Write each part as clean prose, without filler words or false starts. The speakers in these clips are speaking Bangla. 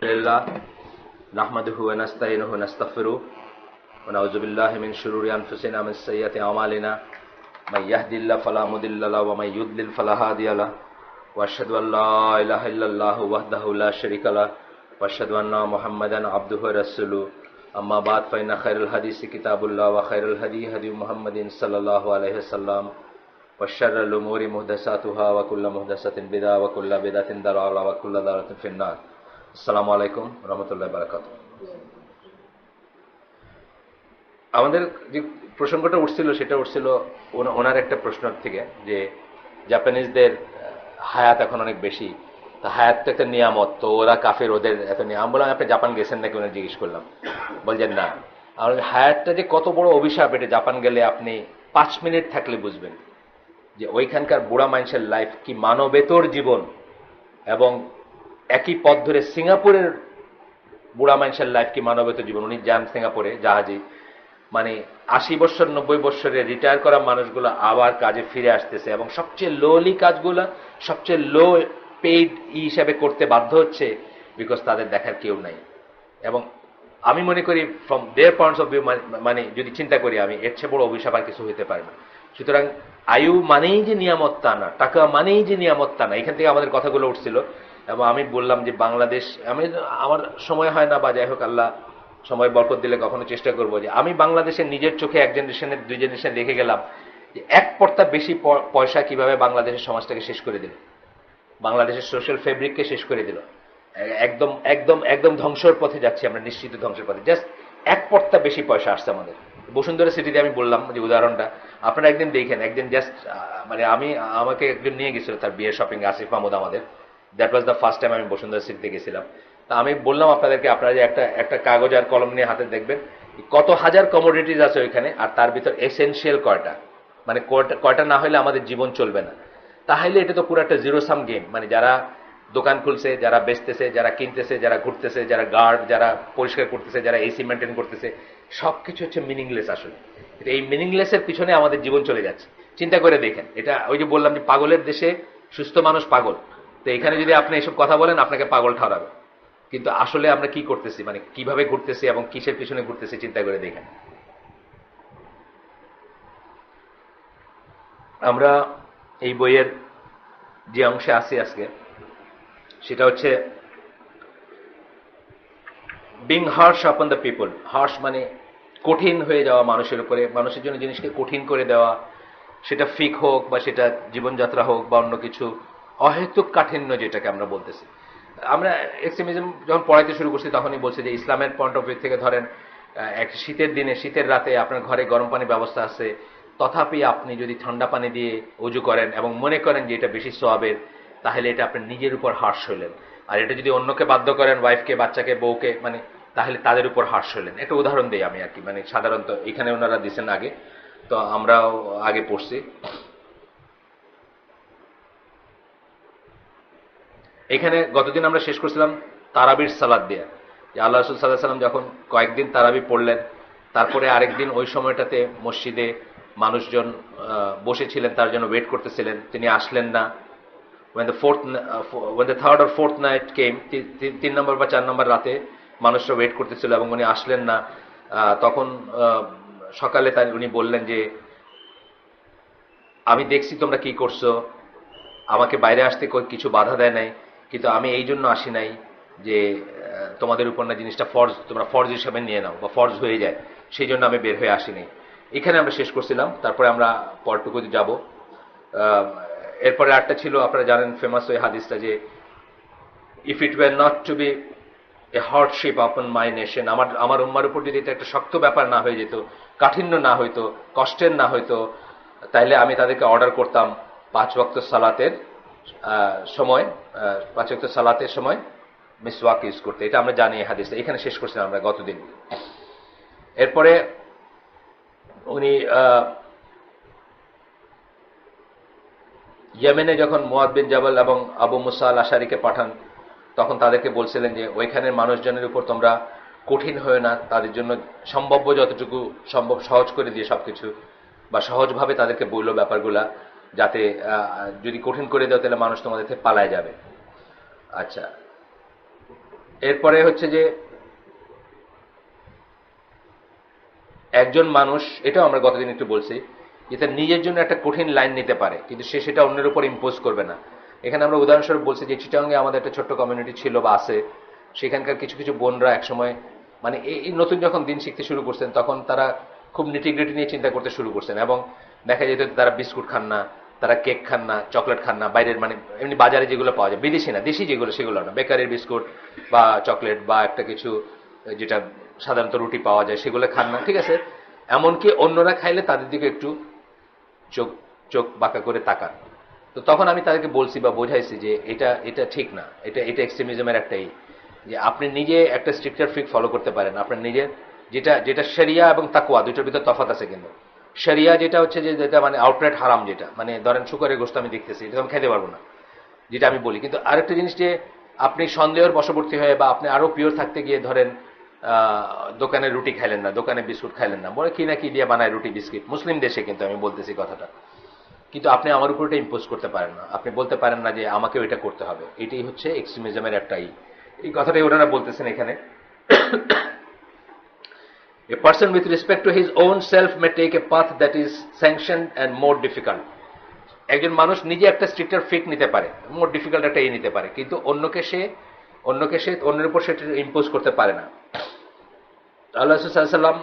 لله نحمده ونستعينه ونستغفره ونعوذ بالله من شرور انفسنا ومن سيئات اعمالنا من يهد الله فلا مضل له ومن يضلل فلا هادي له واشهد ان لا اله الا الله وحده لا شريك له واشهد ان محمدا عبده ورسوله اما بعد فان خير الحديث كتاب الله وخير الهدي هدي محمد صلى الله عليه وسلم وشر الامور محدثاتها وكل محدثة بدعة وكل بدعة ضلالة وكل ضلالة في النار। আসসালামু আলাইকুম রহমতুল্লাহ বারাকাতুহু। আমাদের যে প্রসঙ্গটা উঠছিল সেটা উঠছিল ওনার একটা প্রশ্ন থেকে যে জাপানিজদের হায়াত এখন অনেক বেশি, তা হায়াত তো একটা নিয়ামত, তো ওরা কাফের, ওদের এত নিয়াম। বললাম আপনি জাপান গেছেন নাকি, ওনার জিজ্ঞেস করলাম। বলছেন না। আর হায়াতটা যে কত বড় অভিশাপ, এটা জাপান গেলে আপনি 5 মিনিট থাকলে বুঝবেন যে ওইখানকার বুড়া মানুষের লাইফ কি মানবেতর জীবন, এবং একই পথ ধরে সিঙ্গাপুরের বুড়া মানুষের লাইফ কি মানবেতর জীবন। উনি যান সিঙ্গাপুরে জাহাজে, মানে 80 বছর 90 বছরে রিটায়ার করা মানুষগুলো আবার কাজে ফিরে আসতেছে, এবং সবচেয়ে লোলি কাজগুলো সবচেয়ে লো পেইড হিসাবে করতে বাধ্য হচ্ছে, বিকজ তাদের দেখার কেউ নাই। এবং আমি মনে করি from their points of view, মানে যদি চিন্তা করি আমি, এর চেয়ে বড় অভিশাপ আর কিছু হইতে পারে না। সুতরাং আয়ু মানেই যে নিয়ামত তা না, টাকা মানেই যে নিয়ামত তা না। এখান থেকে আমাদের কথাগুলো উঠছিল, এবং আমি বললাম যে বাংলাদেশ, আমার সময় হয় না, বা যাই হোক আল্লাহ সময় বরকত দিলে কখনো চেষ্টা করবো যে আমি বাংলাদেশের নিজের চোখে এক জেনারেশনের 2 জেনারেশন দেখে গেলাম যে এক পর্তা বেশি পয়সা কিভাবে বাংলাদেশের সমাজটাকে শেষ করে দিল, বাংলাদেশের সোশ্যাল ফেব্রিককে শেষ করে দিল। একদম একদম একদম ধ্বংসের পথে যাচ্ছি আমরা, নিশ্চিত ধ্বংসের পথে। জাস্ট এক পর্তা বেশি পয়সা আসছে আমাদের। বসুন্ধরা সিটিতে আমি বললাম যে উদাহরণটা আপনারা একদিন দেখেন, একদিন জাস্ট মানে আমাকে একজন নিয়ে গেছিল তার বিয়ের শপিং, আসিফ মাহমুদ আমাদের। That was the first time আমি বসুন্ধরা সিটিতে গেছিলাম। তা আমি বললাম আপনাদেরকে, আপনারা যে একটা কাগজ আর কলম নিয়ে হাতে দেখবেন কত হাজার কমোডিটিস আছে ওইখানে, আর তার ভিতর এসেনশিয়াল কয়টা, মানে কয়টা না হলে আমাদের জীবন চলবে না। তাহলে এটা তো পুরো একটা জিরো সাম গেম। মানে যারা দোকান খুলছে, যারা বেচতেছে, যারা কিনতেছে, যারা ঘুরতেছে, যারা গার্ড, যারা পরিষ্কার করতেছে, যারা এসি মেনটেন করতেছে, সবকিছু হচ্ছে মিনিংলেস। আসলে এই মিনিংলেসের পিছনে আমাদের জীবন চলে যাচ্ছে। চিন্তা করে দেখেন, এটা ওই যে বললাম যে পাগলের দেশে সুস্থ মানুষ পাগল, তো এখানে যদি আপনি এসব কথা বলেন আপনাকে পাগল ঠারাবে। কিন্তু আসলে আমরা কি করতেছি, মানে কিভাবে ঘুরতেছি এবং কিসের পিছনে ঘুরতেছি, চিন্তা করে দেখেন। আমরা এই বইয়ের যে অংশে আছি আজকে, সেটা হচ্ছে being Harsh upon the people. Harsh মানে কঠিন হয়ে যাওয়া মানুষের উপরে, মানুষের জন্য জিনিসকে কঠিন করে দেওয়া, সেটা ফিক হোক বা সেটা জীবনযাত্রা হোক বা অন্য কিছু, অহেতুক কাঠিন্য যেটাকে আমরা বলতেছি। আমরা এক্সট্রিমিজম যখন পড়াইতে শুরু করছি তখনই বলছি যে ইসলামের পয়েন্ট অফ ভিউ থেকে ধরেন, এক শীতের দিনে শীতের রাতে আপনার ঘরে গরম পানির ব্যবস্থা আছে, তথাপি আপনি যদি ঠান্ডা পানি দিয়ে উজু করেন এবং মনে করেন যে এটা বেশি সওয়াবের, তাহলে এটা আপনার নিজের উপর হার্শ হইলেন। আর এটা যদি অন্যকে বাধ্য করেন, ওয়াইফকে, বাচ্চাকে, বউকে, মানে তাহলে তাদের উপর হার্শ হইলেন। একটা উদাহরণ দিই আমি আর কি, মানে সাধারণত এখানে ওনারা দিচ্ছেন আগে, তো আমরাও আগে পড়ছি। এখানে গতদিন আমরা শেষ করছিলাম তারাবির সালাদ দিয়ে, যে আল্লাহ রাসূল সাল্লাল্লাহু আলাইহি ওয়াসাল্লাম যখন কয়েকদিন তারাবি পড়লেন, তারপরে আরেকদিন ওই সময়টাতে মসজিদে মানুষজন বসেছিলেন, তার জন্য ওয়েট করতেছিলেন, তিনি আসলেন না। when the third or fourth night came, 3 নম্বর বা 4 নম্বর রাতে মানুষরা ওয়েট করতেছিল এবং উনি আসলেন না। তখন সকালে উনি বললেন যে আমি দেখছি তোমরা কি করছো, আমাকে বাইরে আসতে কিছু বাধা দেয় নাই, কিন্তু আমি এই জন্য আসি নাই যে তোমাদের উপর না জিনিসটা ফরজ, তোমরা ফরজ হিসাবে নিয়ে নাও বা ফরজ হয়ে যায়, সেই জন্য আমি বের হয়ে আসিনি। এখানে আমরা শেষ করছিলাম, তারপরে আমরা পরটুকুতে যাব। এরপরে আরেকটা ছিল, আপনারা জানেন ফেমাস ওই হাদিসটা যে if it were not to be a hardship upon my nation, আমার উম্মার উপর যদি এটা একটা শক্ত ব্যাপার না হয়ে যেত, কাঠিন্য না হইতো, কষ্টের না হইতো, তাইলে আমি তাদেরকে অর্ডার করতাম 5 ওয়াক্ত সালাতের সময়, 5 ওয়াক্ত সালাতের সময় মিসওয়াক ইউজ করতে। এটা আমরা জানি এই হাদিসটা। এখানে শেষ করছিলাম আমরা গতদিন। এরপরে উনি ইয়েমেনে যখন মুআদ বিন জাবাল এবং আবু মুসা আল আশারিকে পাঠান, তখন তাদেরকে বলছিলেন যে ওইখানের মানুষজনের উপর তোমরা কঠিন হয়ে না, তাদের জন্য সম্ভাব্য যতটুকু সম্ভব সহজ করে দিয়ে সবকিছু, বা সহজভাবে তাদেরকে বলল ব্যাপারগুলা, যাতে যদি কঠিন করে দাও তাহলে মানুষ তোমাদের থেকে পালায় যাবে। আচ্ছা, এরপরে হচ্ছে যে একজন মানুষ, এটাও আমরা গতদিন একটু বলছি, যে তার নিজের জন্য একটা কঠিন লাইন নিতে পারে, কিন্তু সে সেটা অন্যের উপর ইম্পোজ করবে না। এখানে আমরা উদাহরণস্বরূপ বলছি যে চিটাগাংয়ে আমাদের একটা ছোট্ট কমিউনিটি ছিল বা আছে, সেখানকার কিছু কিছু বোনরা একসময় মানে এই নতুন যখন দিন শিখতে শুরু করছেন তখন তারা খুব নিটিগ্রিটি নিয়ে চিন্তা করতে শুরু করছেন, এবং দেখা যেত তারা বিস্কুট খান না, তারা কেক খান না, চকলেট খান না, বাইরের মানে এমনি বাজারে যেগুলো পাওয়া যায় বিদেশি না, দেশি যেগুলো সেগুলো না, বেকারির বিস্কুট বা চকলেট বা একটা কিছু যেটা সাধারণত রুটি পাওয়া যায় সেগুলো খান না, ঠিক আছে। এমনকি অন্যরা খাইলে তাদের দিকে একটু চোখ চোখ বাঁকা করে তাকান। তো তখন আমি তাদেরকে বলছি বা বোঝাইছি যে এটা এটা ঠিক না, এটা এটা এক্সট্রিমিজমের একটাই, যে আপনি নিজে একটা স্ট্রিকচার ফিক ফলো করতে পারেন আপনার নিজের, যেটা যেটা শরিয়া এবং তাকওয়া দুটোর ভিতর তফাৎ আছে। কিন্তু শরিয়া যেটা হচ্ছে যে যেটা মানে আউটরাইট হারাম, যেটা মানে ধরেন শুকরের গোশত আমি দেখতেছি এটা আমি খেতে পারবো না, যেটা আমি বলি। কিন্তু আরেকটা জিনিস যে আপনি সন্দেহের বশবর্তী হয়ে বা আপনি আরো পিওর থাকতে গিয়ে ধরেন দোকানে রুটি খাইলেন না, দোকানে বিস্কুট খাইলেন না, বলে কি না কি দিয়ে বানায় রুটি বিস্কিট, মুসলিম দেশে কিন্তু আমি বলতেছি কথাটা, কিন্তু আপনি আমার উপর এটা ইম্পোজ করতে পারেন না, আপনি বলতে পারেন না যে আমাকেও এটা করতে হবে। এটাই হচ্ছে এক্সট্রিমিজমের একটাই, এই কথাটাই ওনারা বলতেছেন এখানে। A person with respect to his own self may take a path that is sanctioned and more difficult. একজন মানুষ নিজে একটা স্ট্রিক্টার ফিক নিতে পারে, মোর ডিফিকাল্ট একটা নিতে পারে, কিন্তু অন্যকে সে অন্যের উপর সেটা ইম্পোজ করতে পারে না। আল্লাহ রাসূল সাল্লাল্লাহু আলাইহি ওয়াসাল্লাম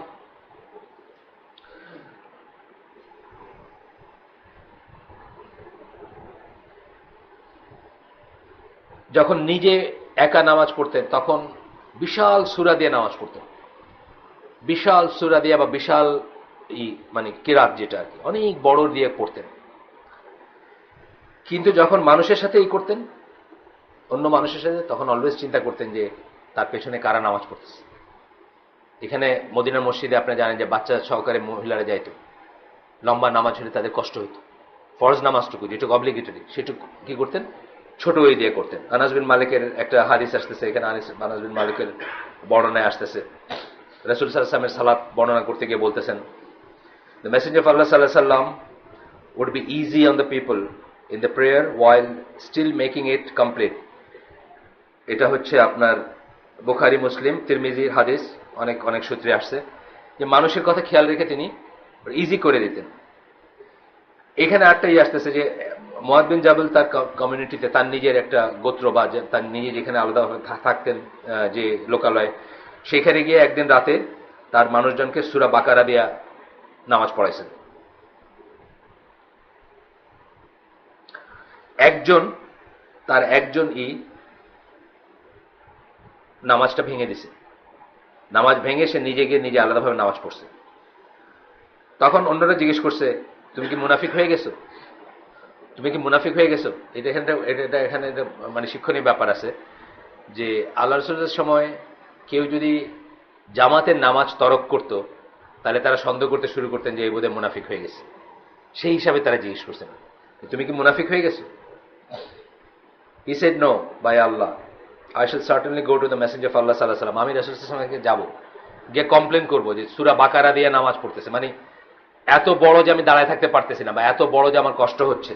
যখন নিজে একা নামাজ পড়তেন তখন বিশাল সূরা দিয়ে নামাজ পড়তেন, বিশাল সূরা দিয়ে বা বিশাল মানে কিরাত যেটা আর কি অনেক বড় দিয়ে পড়তেন। কিন্তু যখন মানুষের সাথে করতেন, অন্য মানুষের সাথে, তখন অলওয়েজ চিন্তা করতেন যে তার পেছনে কারা নামাজ পড়তেছে। এখানে মদিনার মসজিদে আপনি জানেন যে বাচ্চা সহকারে মহিলারা যাইত, লম্বা নামাজ হলে তাদের কষ্ট হইত, ফরজ নামাজটুকু যেটুকু অব্লিগেটরি সেটুকু কি করতেন, ছোট ওই দিয়ে করতেন। আনাস বিন মালিকের একটা হাদিস আসতেছে এখানে, আনাস বিন মালিকের বর্ণনায় আসতেছে, রাসূল সাল্লাল্লাহু আলাইহি ওয়াসাল্লামের সালাত বর্ণনা করতে গিয়ে বলতেছেন, দ্য মেসেঞ্জার অফ আল্লাহ সাল্লাল্লাহু আলাইহি ওয়াসাল্লাম would be easy on the people in the prayer while still making it complete. এটা হচ্ছে আপনার বুখারী, মুসলিম, তিরমিজির হাদিস, অনেক অনেক সূত্রে আসছে যে মানুষের কথা খেয়াল রেখে তিনি ইজি করে দিতেন। এখানে একটা আসতেছে যে মুআয বিন জাবাল তার কমিউনিটিতে তার নিজের একটা গোত্র বা তার নিজে যেখানে আলাদাভাবে থাকতেন যে লোকালয়, সেখানে গিয়ে একদিন রাতে তার মানুষজনকে সূরা বাকারা দিয়া নামাজ পড়াইছেন। তার একজন নামাজটা ভেঙে দিছে, নামাজ ভেঙে সে নিজে গিয়ে নিজে আলাদাভাবে নামাজ পড়ছে। তখন অন্যরা জিজ্ঞেস করছে, তুমি কি মুনাফিক হয়ে গেছো, তুমি কি মুনাফিক হয়ে গেছো? এখানে মানে শিক্ষণীয় ব্যাপার আছে যে আল্লাহ রাসূলের সময় কেউ যদি জামাতের নামাজ তরক করত তাহলে তারা সন্দেহ করতে শুরু করতেন যে এই বোধহয় মুনাফিক হয়ে গেছে। সেই হিসাবে তারা জিজ্ঞেস করছেন, তুমি কি মুনাফিক হয়ে গেছো? He said, no, by Allah, I shall certainly go to the messenger of Allah sallallahu alaihi wasallam. আমি রাসূল সাল্লাল্লাহু আলাইহি ওয়াসাল্লামকে যাব, গিয়ে কমপ্লেন করব যে সূরা বাকারা দিয়ে নামাজ পড়তেছে, মানে এত বড় যে আমি দাঁড়ায় থাকতে পারতেছি না, বা এত বড় যে আমার কষ্ট হচ্ছে।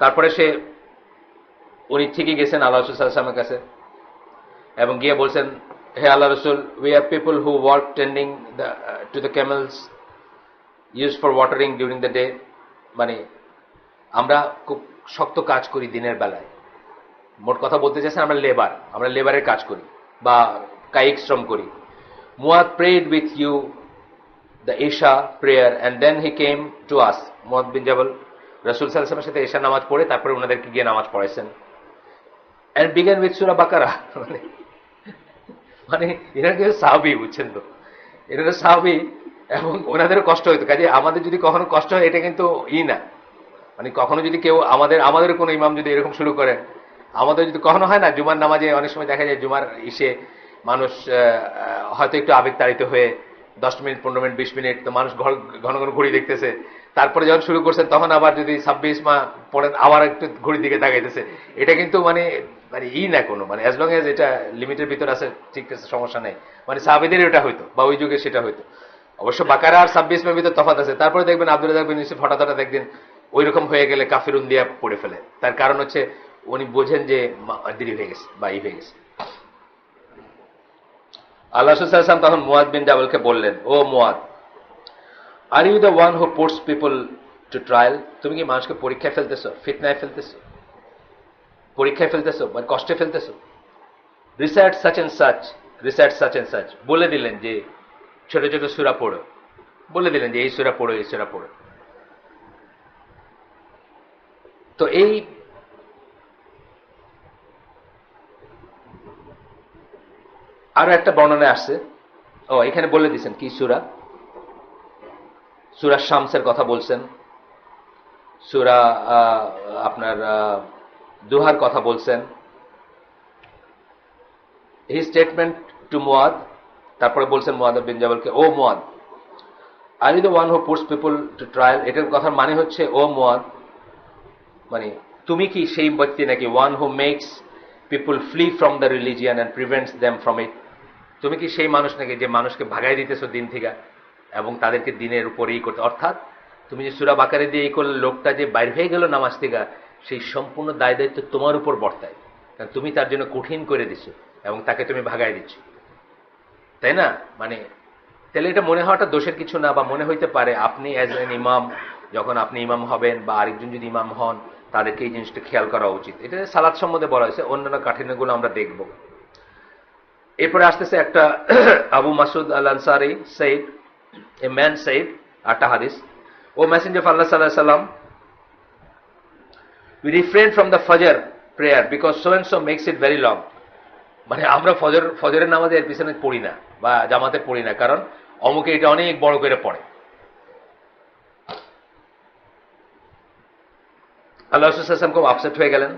তারপরে উনি ঠিকই গেছেন আল্লাহ রাসূল সাল্লাল্লাহু আলাইহি ওয়াসাল্লামের কাছে এবং গিয়ে বলছেন, হে আল্লাহ রাসূল, we are people who work tending to the camels used for watering during the day. মানে আমরা খুব শক্ত কাজ করি দিনের বেলায়, মোট কথা বলতে চাইছেন আমরা লেবারের কাজ করি বা কায়িক শ্রম করি। Muadh prayed with you the Isha prayer and then he came to us. Muadh বিন জাবাল রাসূল সাল্লাল্লাহু আলাইহি ওয়াসাল্লামের সাথে ইশা নামাজ পড়ে তারপরে ওনাদেরকে গিয়ে নামাজ পড়াইছেন, and began with সূরা বাকারা। মানে এনারা কেউ সাহাবী, বুঝছেন তো, এনারা সাহাবী এবং ওনাদেরও কষ্ট হইতো। কাজে আমাদের যদি কখনো কষ্ট হয় এটা কিন্তু না, মানে কখনো যদি কেউ আমাদের কোনো ইমাম যদি এরকম শুরু করেন, আমাদের যদি কখনো হয় না জুমার নামাজে অনেক সময় দেখা যায় জুমার মানুষ হয়তো একটু আবেগতাড়িত হয়ে 10 মিনিট 15 মিনিট 20 মিনিট তো মানুষ ঘন ঘন ঘড়ি দেখতেছে, তারপরে যখন শুরু করছেন তখন আবার যদি 26 মা পড়েন আবার একটু ঘড়ির দিকে তাকাইতেছে। এটা কিন্তু মানে মানে না কোনো, মানে অ্যাজ লং এজ এটা লিমিটের ভিতর আছে ঠিক আছে, সমস্যা নেই। মানে সাহাবীদের এটা হইতো বা ওই যুগে সেটা হইতো। অবশ্য বাকারা আর 26 এর ভিতর তফাৎ আছে। তারপরে দেখবেন আব্দুর রাজ্জাক বিন ইউসুফ হঠাৎ দেখবেন ওই রকম হয়ে গেলে কাফিরুন দিয়া পড়ে ফেলে। তার কারণ হচ্ছে উনি বোঝেন যে দেরি হয়ে গেছে বা হয়ে গেছে। আল্লাহ রাসূল সাল্লাল্লাহু আলাইহি ওয়াসাল্লাম তখন মুয়াদ বিন জাবালকে বললেন, ও Muadh, are you the one who puts people to trial? তুমি কি মানুষকে পরীক্ষায় ফেলতেছো, ফিতনায় ফেলতেছো, পরীক্ষায় ফেলতেছো, মানে কষ্টে ফেলতেছো? Research such and such, research such and such, বলে দিলেন যে ছোট ছোট সূরা পড়ো, বলে দিলেন যে এই সূরা পড়ো, এই সূরা পড়ো। তো এই আরো একটা বর্ণনায় আসছে, এখানে বলে দিচ্ছেন কি সূরা, সূরা শামসের কথা বলছেন, সূরা আপনার দুহার কথা বলছেন। হি স্টেটমেন্ট টু মুয়াদ, তারপরে বলছেন মুয়াদ বিন জাবালকে, ও Muadh, are you the one who puts people to trial? এটার কথার মানে হচ্ছে, ও মুয়াদ, মানে তুমি কি সেই ব্যক্তি নাকি, one who makes people flee from the religion and prevents them from it? তুমি কি সেই মানুষ নাকি যে মানুষকে ভাগাই দিতেছো দিন থেকে এবং তাদেরকে দিনের উপরেই করতে? অর্থাৎ তুমি যে সূরা বাকারে দিয়ে এই করলে লোকটা যে বাইর হয়ে গেল নামাজ থেকে, সেই সম্পূর্ণ দায় দায়িত্ব তোমার উপর বর্তায়, কারণ তুমি তার জন্য কঠিন করে দিছো এবং তাকে তুমি ভাগাই দিচ্ছ, তাই না? মানে তাহলে এটা মনে হওয়াটা দোষের কিছু না, বা মনে হইতে পারে আপনি অ্যাজ এন ইমাম, যখন আপনি ইমাম হবেন বা আরেকজন যদি ইমাম হন, তাদেরকে এই জিনিসটা খেয়াল করা উচিত। এটা সালাত সম্বন্ধে বলা হয়েছে, অন্যান্য কাঠিন্যগুলো আমরা দেখব। এরপরে আসতেছে একটা আবু মাসুদ আল Ansari said, a man said, একটা হাদিস, ও মেসেঞ্জার অফ আল্লাহ সাল্লাল্লাহু আলাইহি ওয়াসাল্লাম, we refrain from the fajr prayer because so and so makes it very long. মানে আমরা ফজরের নামাজে এর পিছনে পড়ি না বা জামাতে পড়ি না, কারণ অমুকে এটা অনেক বড় করে পড়ে। আল্লাহ রাসূল সাল্লাল্লাহু আলাইহি ওয়াসাল্লাম খুব আপসেট হয়ে গেলেন,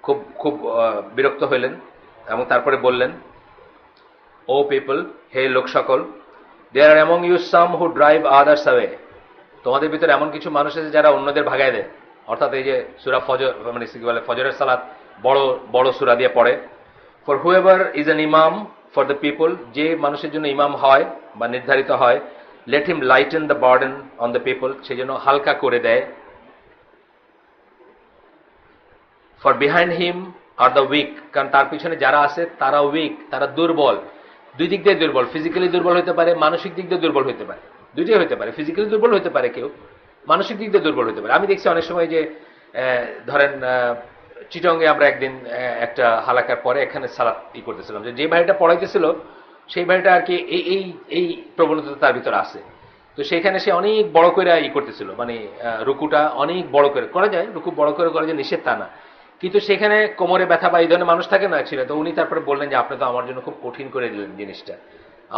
খুব খুব বিরক্ত হইলেন এবং তারপরে বললেন, ও পিপল, হে লোক সকল, there are among you some who drive others away, তোমাদের ভিতরে এমন কিছু মানুষ আছে যারা অন্যদের ভাগায় দেয়। অর্থাৎ এই যে সূরা ফজর, মানে কি বলে, ফজরের সালাত বড় বড় সূরা দিয়ে পড়ে। For whoever is an imam for the people, যে মানুষের জন্য ইমাম হয় বা নির্ধারিত হয়, let him lighten the burden on the people, সেই জন্য হালকা করে দেয়। For behind him are the weak, কারণ তার পিছনে যারা আছে তারা উইক, তারা দুর্বল, দুই দিক দিয়ে দুর্বল, ফিজিক্যালি দুর্বল হতে পারে, মানসিক দিক দিয়ে দুর্বল হতে পারে, দুইটাই হতে পারে। ফিজিক্যালি দুর্বল হতে পারে কেউ, মানসিক দিক দিয়ে দুর্বল হতে পারে। আমি দেখছি অনেক সময় যে ধরেন চিটঙ্গে আমরা একদিন একটা হালাকার পরে এখানে সালাত করতেছিলাম, যে ভাইটা পড়াইতেছিল সেই ভাইটা আর কি এই এই প্রবণতা তার ভিতরে আছে। তো সেখানে সে অনেক বড় করে করতেছিল, মানে রুকুটা অনেক বড় করে করা যায়, রুকু বড় করে করা যায় নিষেধ তা না, কিন্তু সেখানে কোমরে ব্যথা বা এই ধরনের মানুষ থাকে না ছিল। তো উনি তারপরে বললেন যে আপনি তো আমার জন্য খুব কঠিন করে দিলেন জিনিসটা,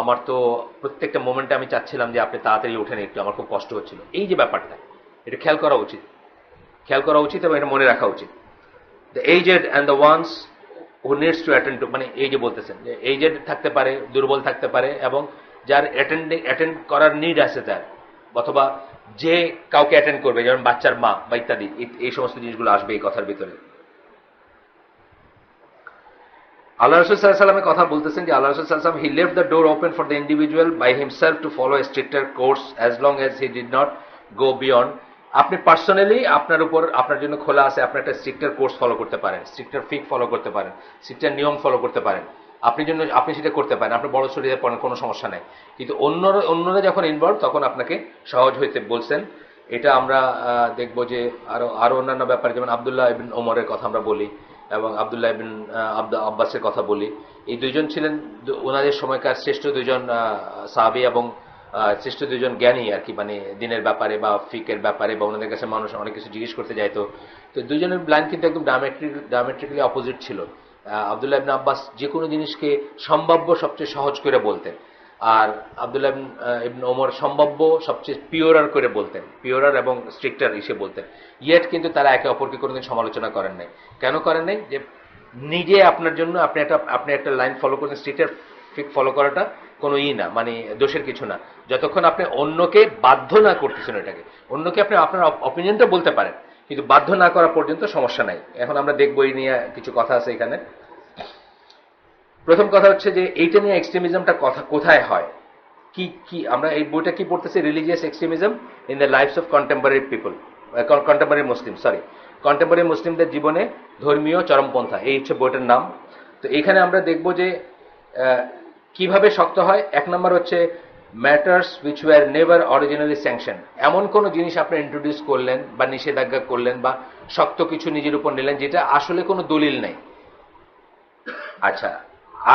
আমার তো প্রত্যেকটা মোমেন্টে আমি চাচ্ছিলাম যে আপনি তাড়াতাড়ি ওঠেন একটু, আমার খুব কষ্ট হচ্ছিল। এই যে ব্যাপারটা, এটা খেয়াল করা উচিত, খেয়াল করা উচিত এবং এটা মনে রাখা উচিত। The aged and the ones who needs to attend to, মানে এই যে বলতেছেন যে এজেড থাকতে পারে, দুর্বল থাকতে পারে, এবং যার অ্যাটেন্ড করার নিড আছে তার, অথবা যে কাউকে অ্যাটেন্ড করবে, যেমন বাচ্চার মা বা ইত্যাদি, এই সমস্ত জিনিসগুলো আসবে এই কথার ভিতরে। আল্লাহ রাসূল সাল্লাল্লাহু আলাইহি ওয়াসাল্লামের কথা বলতেছেন যে আল্লাহ রাসূল সাল্লাল্লাহু আলাইহি ওয়াসাল্লাম, he left the door open for the individual by himself to follow a stricter course as long as he did not go beyond. আপনি পার্সোনালি আপনার উপর, আপনার জন্য খোলা আছে, আপনি একটা স্ট্রিক্টার কোর্স ফলো করতে পারেন, স্ট্রিক্টার ফিক ফলো করতে পারেন, স্ট্রিক্টার নিয়ম ফলো করতে পারেন, আপনি সেটা করতে পারেন, আপনি বড় শরীরে পড়েন, কোনো সমস্যা নেই। কিন্তু অন্যরা যখন ইনভলভ, তখন আপনাকে সহজ হইতে বলছেন। এটা আমরা দেখবো যে আরো অন্যান্য ব্যাপার, যেমন আব্দুল্লাহ ইবনে ওমরের কথা আমরা বলি এবং আব্দুল্লাহ ইবনে আব্বাসের কথা বলি। এই দুইজন ছিলেন ওনাদের সময়কার শ্রেষ্ঠ দুইজন সাহাবী এবং শ্রেষ্ঠ দুইজন জ্ঞানী আর কি, মানে দিনের ব্যাপারে বা ফিকের ব্যাপারে, বা ওনাদের কাছে মানুষ অনেক কিছু জিজ্ঞেস করতে যাইতো। তো দুইজনের লাইন কিন্তু একদম ডায়ামেট্রিক্যালি অপোজিট ছিল। আব্দুল্লাহ ইবনে আব্বাস যে কোনো জিনিসকে সম্ভাব্য সবচেয়ে সহজ করে বলতেন, আর আব্দুল্লাহ ইবনে ওমর সম্ভাব্য সবচেয়ে পিওরার করে বলতেন, পিওরার এবং স্ট্রিক্টার হিসেবে বলতেন। ইয়েট কিন্তু তারা একে অপরকে কোনোদিন সমালোচনা করেন নাই। কেন করেন নাই? যে নিজে আপনার জন্য আপনি একটা লাইন ফলো করেন, স্ট্রিক্টার ফিক ফলো করাটা কোনো না, মানে দোষের কিছু না, যতক্ষণ আপনি অন্যকে বাধ্য না করতেছেন এটাকে। অন্যকে আপনি আপনার অপিনিয়নটা বলতে পারেন, কিন্তু বাধ্য না করা পর্যন্ত সমস্যা নাই। এখন আমরা দেখবো এই নিয়ে কিছু কথা আছে এখানে। প্রথম কথা হচ্ছে যে এইটা নিয়ে এক্সট্রিমিজমটা কথা কোথায় হয়, কি আমরা এই বইটা কি পড়তেছি, religious extremism in the lives of contemporary people, contemporary Muslim, sorry, contemporary মুসলিমদের জীবনে ধর্মীয় চরমপন্থা, এই হচ্ছে বইটার নাম। তো এইখানে আমরা দেখব যে কিভাবে শক্ত হয়। এক নম্বর হচ্ছে matters which war never originally sanction. এমন কোন জিনিস আপনি ইন্ট্রোডিউস করলেন বা নিষেধাজ্ঞা করলেন বা শক্ত কিছু নিজের উপর নিলেন যেটা আসলে কোনো দলিল নেই। আচ্ছা,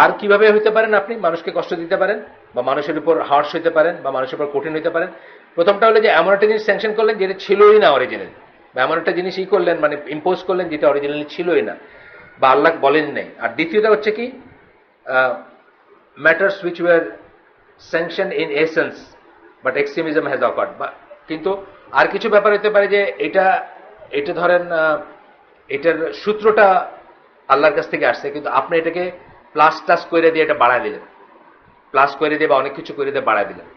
আর কিভাবে হইতে পারেন আপনি মানুষকে কষ্ট দিতে পারেন বা মানুষের উপর হার্শ হইতে পারেন বা মানুষের উপর কঠিন হইতে পারেন? প্রথমটা হলো যে এমন একটা জিনিস স্যাংশন করলেন যেটা ছিলই না অরিজিনালি, বা এমন একটা জিনিস করলেন মানে ইম্পোজ করলেন যেটা অরিজিনালি ছিলই না বা আল্লাহ বলেন নাই। আর দ্বিতীয়টা হচ্ছে কি matters which war sanction in essence but extremism has occurred. বা কিন্তু আর কিছু ব্যাপার হতে পারে যে এটা ধরেন এটার সূত্রটা আল্লাহর কাছ থেকে আসছে, কিন্তু আপনি এটাকে প্লাস টাস করে দিয়ে এটা বাড়ায় দিলেন, প্লাস করে দিয়ে বা অনেক কিছু করে দিয়ে বাড়ায় দিলেন।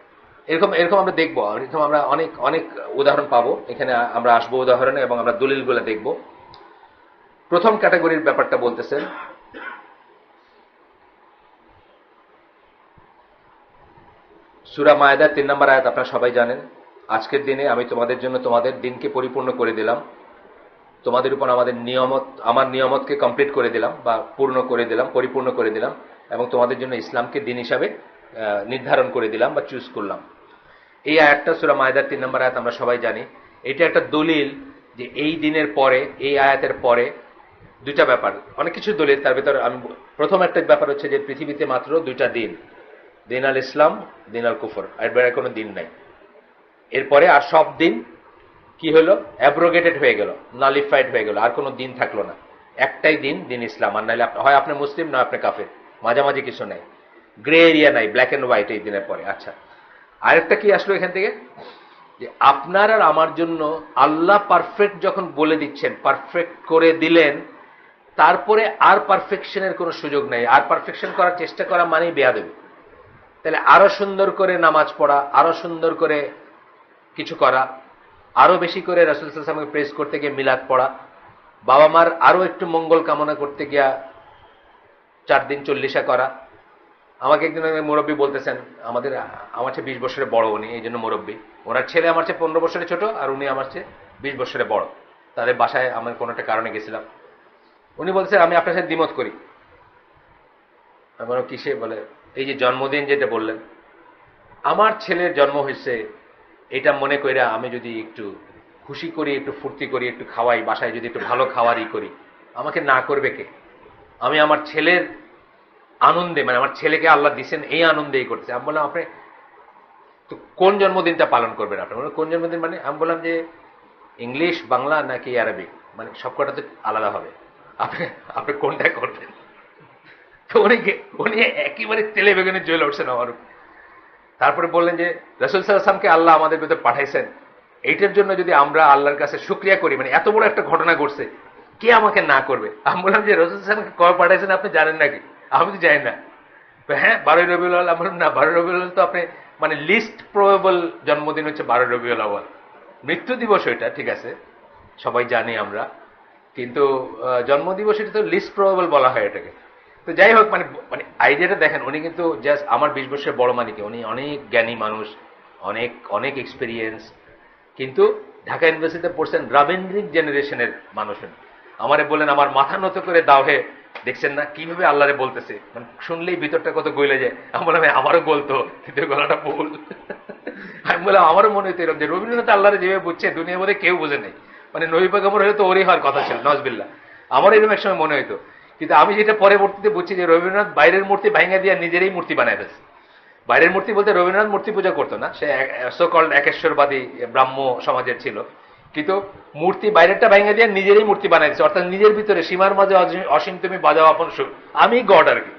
এরকম এরকম আমরা দেখবো, এরকম আমরা অনেক অনেক উদাহরণ পাবো। এখানে আমরা আসবো উদাহরণে এবং আমরা দলিলগুলো দেখব। প্রথম ক্যাটাগরির ব্যাপারটা বলতেছেন, সূরা মায়েদার 3 নম্বর আয়াত আপনারা সবাই জানেন। আজকের দিনে আমি তোমাদের জন্য তোমাদের দিনকে পরিপূর্ণ করে দিলাম, তোমাদের উপর আমার নিয়ামতকে কমপ্লিট করে দিলাম বা পূর্ণ করে দিলাম, পরিপূর্ণ করে দিলাম, এবং তোমাদের জন্য ইসলামকে দিন হিসাবে নির্ধারণ করে দিলাম বা চুজ করলাম। এই আয়াতটা সূরা মায়েদার 3 নম্বর আয়াত আমরা সবাই জানি। এটা একটা দলিল যে এই দিনের পরে, এই আয়াতের পরে দুইটা ব্যাপার, অনেক কিছু দলিল। তার ভিতরে আমি প্রথম একটা ব্যাপার হচ্ছে যে পৃথিবীতে মাত্র দুইটা দিন, দিন আল ইসলাম, দিন আল কুফর, এর বাইরে কোনো দিন নাই। এরপরে আর সব দিন কি হলো, অ্যাব্রোগেটেড হয়ে গেল, নালিফাইড হয়ে গেল, আর কোনো দিন থাকলো না। একটাই দিন, দিন ইসলাম। আর নাহলে হয় আপনি মুসলিম, না আপনি কাফের, মাঝামাঝি কিছু নেই, গ্রে এরিয়া নাই, ব্ল্যাক অ্যান্ড হোয়াইট এই দিনের পরে। আচ্ছা, আরেকটা কি আসলো এখান থেকে, যে আপনার আর আমার জন্য আল্লাহ পারফেক্ট যখন বলে দিচ্ছেন, পারফেক্ট করে দিলেন, তারপরে আর পারফেকশনের কোনো সুযোগ নেই। আর পারফেকশন করার চেষ্টা করা মানেই বেয়াদবি। তাহলে আরো সুন্দর করে নামাজ পড়া, আরো সুন্দর করে কিছু করা, আরো বেশি করে রাসূল সাল্লাল্লাহু আলাইহি ওয়াসাল্লামকে প্রেস করতে গিয়ে মিলাদ পড়া, বাবা মার আরো একটু মঙ্গল কামনা করতে গিয়া 4 দিন 40 করা। আমাকে একদিন মুরব্বী বলতেছেন, আমার চেয়ে 20 বছরের বড় উনি, এই জন্য মুরব্বী। ওনার ছেলে আমার চেয়ে 15 বছরের ছোট, আর উনি আমার চেয়ে 20 বছরের বড়। তাদের বাসায় আমার কোনো একটা কারণে গেছিলাম। উনি বলছেন আমি আপনার সাথে দ্বিমত করি। আমার কিসে? বলে এই যে জন্মদিন যেটা বললেন, আমার ছেলের জন্ম হয়েছে এটা মনে কইরা আমি যদি একটু খুশি করি, একটু ফুর্তি করি, একটু খাওয়াই, বাসায় যদি একটু ভালো খাওয়ারই করি, আমাকে না করবে কে? আমি আমার ছেলের আনন্দে, মানে আমার ছেলেকে আল্লাহ দিচ্ছেন এই আনন্দেই করতেছে। আমি বললাম আপনি তো কোন জন্মদিনটা পালন করবেন? আপনি বললেন কোন জন্মদিন মানে? আমি বললাম যে ইংলিশ, বাংলা নাকি আরবিক, মানে সবকটা তো আলাদা হবে, আপনি আপনি কোনটা করবেন? তো উনি একেবারে তেলে বেগুনে জ্বলে উঠছেন আমার। তারপরে বললেন যে রাসূল সাল্লাল্লাহু আলাইহি ওয়াসাল্লামকে আল্লাহ আমাদের ভিতর পাঠাইছেন, এইটার জন্য যদি আমরা আল্লাহর কাছে শুকরিয়া করি, মানে এত বড় একটা ঘটনা ঘটছে, কে আমাকে না করবে? আমি বললাম যে রাসূল সাল্লাল্লাহু আলাইহি ওয়াসাল্লামকে কবে পাঠাইছেন আপনি জানেন নাকি? আমি তো জানি না। হ্যাঁ, 12 রবিউল আউয়াল। আমি বললাম না, 12 রবিউল আউয়াল তো আপনি মানে লিস্ট প্রবেবল জন্মদিন হচ্ছে 12 রবিউল আউয়াল। মৃত্যু দিবস ওইটা ঠিক আছে, সবাই জানি আমরা, কিন্তু জন্মদিবস এটা তো লিস্ট প্রবেবল বলা হয় এটাকে। তো যাই হোক, মানে মানে আইডিয়াটা দেখেন, উনি কিন্তু জাস্ট আমার 20 বছরের বড় মানিকে, উনি অনেক জ্ঞানী মানুষ, অনেক অনেক এক্সপিরিয়েন্স, কিন্তু ঢাকা ইউনিভার্সিটিতে পড়ছেন, রাবেন্দ্রিক জেনারেশনের মানুষ। আমারে বলেন আমার মাথা নত করে দাও হে, দেখছেন না কিভাবে আল্লাহরে বলতেছে, মানে শুনলেই ভিতরটা কত গইলে যায়। আমি বললাম আমারও বলতো, কিন্তু গলাটা ভুল। আমি বললাম আমারও মনে হতো এরকম যে রবীন্দ্রনাথ আল্লাহরে যেভাবে বুঝছে দুনিয়ার মধ্যে কেউ বোঝে নাই, মানে নবী পয়গম্বর হলে তো ওরই হওয়ার কথা ছিল, নজবিল্লাহ। আমার এরকম এক সময় মনে হইতো, কিন্তু আমি যেটা পরবর্তীতে বুঝছি যে রবীন্দ্রনাথ বাইরের মূর্তি ভাঙা দিয়ে নিজেরই মূর্তি বানায় ফেলছে। বাইরের মূর্তি বলতে রবীন্দ্রনাথ মূর্তি পূজা করতো না, সে সো কল্ড একেশ্বরবাদী ব্রাহ্ম সমাজের ছিল, কিন্তু মূর্তি বাইরেরটা ভাঙা দিয়ে নিজেরই মূর্তি বানাই দিচ্ছে, অর্থাৎ নিজের ভিতরে সীমার মাঝে অসীম তুমি বাজাও আপন সুর, আমি গড আর কি,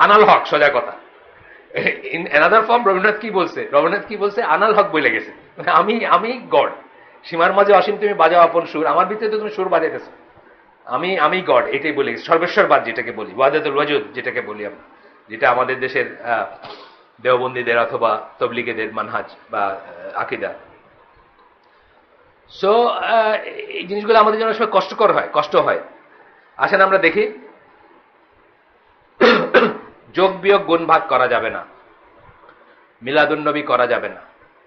আনাল হক, সোজা কথা। ইন অ্যানাদার ফর্ম রবীন্দ্রনাথ কি বলছে? আনাল হক বলে গেছে, আমি গড, সীমার মাঝে অসীম তুমি বাজাও আপন সুর, আমার ভিতরে তো তুমি সুর বাজাইতেছো, আমি গড, এটাই বলে গেছে। সর্বেশ্বরবাদ যেটাকে বলি, ওয়াহদাতুল ওয়াজুদ যেটাকে বলি আমরা, যেটা আমাদের দেশের দেওবন্দীদের অথবা তবলিগীদের মানহাজ বা আকীদা। সো এই জিনিসগুলো আমাদের জন্য আসলে কষ্ট হয়। আসেন আমরা দেখি, যোগ বিয়োগ গুণ ভাগ করা যাবে না, মিলাদুন নবী করা যাবে না,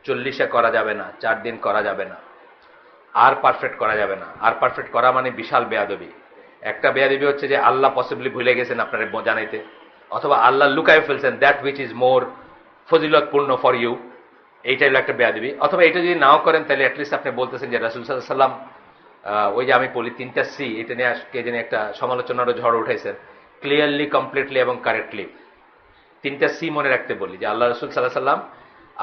40 করা যাবে না, 4 দিন করা যাবে না, আর পারফেক্ট করা যাবে না। আর পারফেক্ট করা মানে বিশাল বেয়াদবি। একটা বেয়াদবি হচ্ছে যে আল্লাহ পসিবলি ভুলে গেছেন আপনার জানাইতে, অথবা আল্লাহ লুকায় ফেলছেন দ্যাট উইচ ইজ মোর ফজিলতপূর্ণ ফর ইউ, এইটাই হলো একটা বেয়াদবি। অথবা এটা যদি নাও করেন তাহলে অ্যাটলিস্ট আপনি বলতেছেন যে রাসূল সাল্লাল্লাহু আলাইহি সাল্লাম, ওই যে আমি বলি 3টা সি, এটা নিয়ে আজকে যিনি একটা সমালোচনারও ঝড় উঠেছেন, ক্লিয়ারলি, কমপ্লিটলি এবং কারেক্টলি। 3টা সি মনে রাখতে বলি, যে আল্লাহ রাসূল সাল্লাল্লাহু আলাইহি সাল্লাম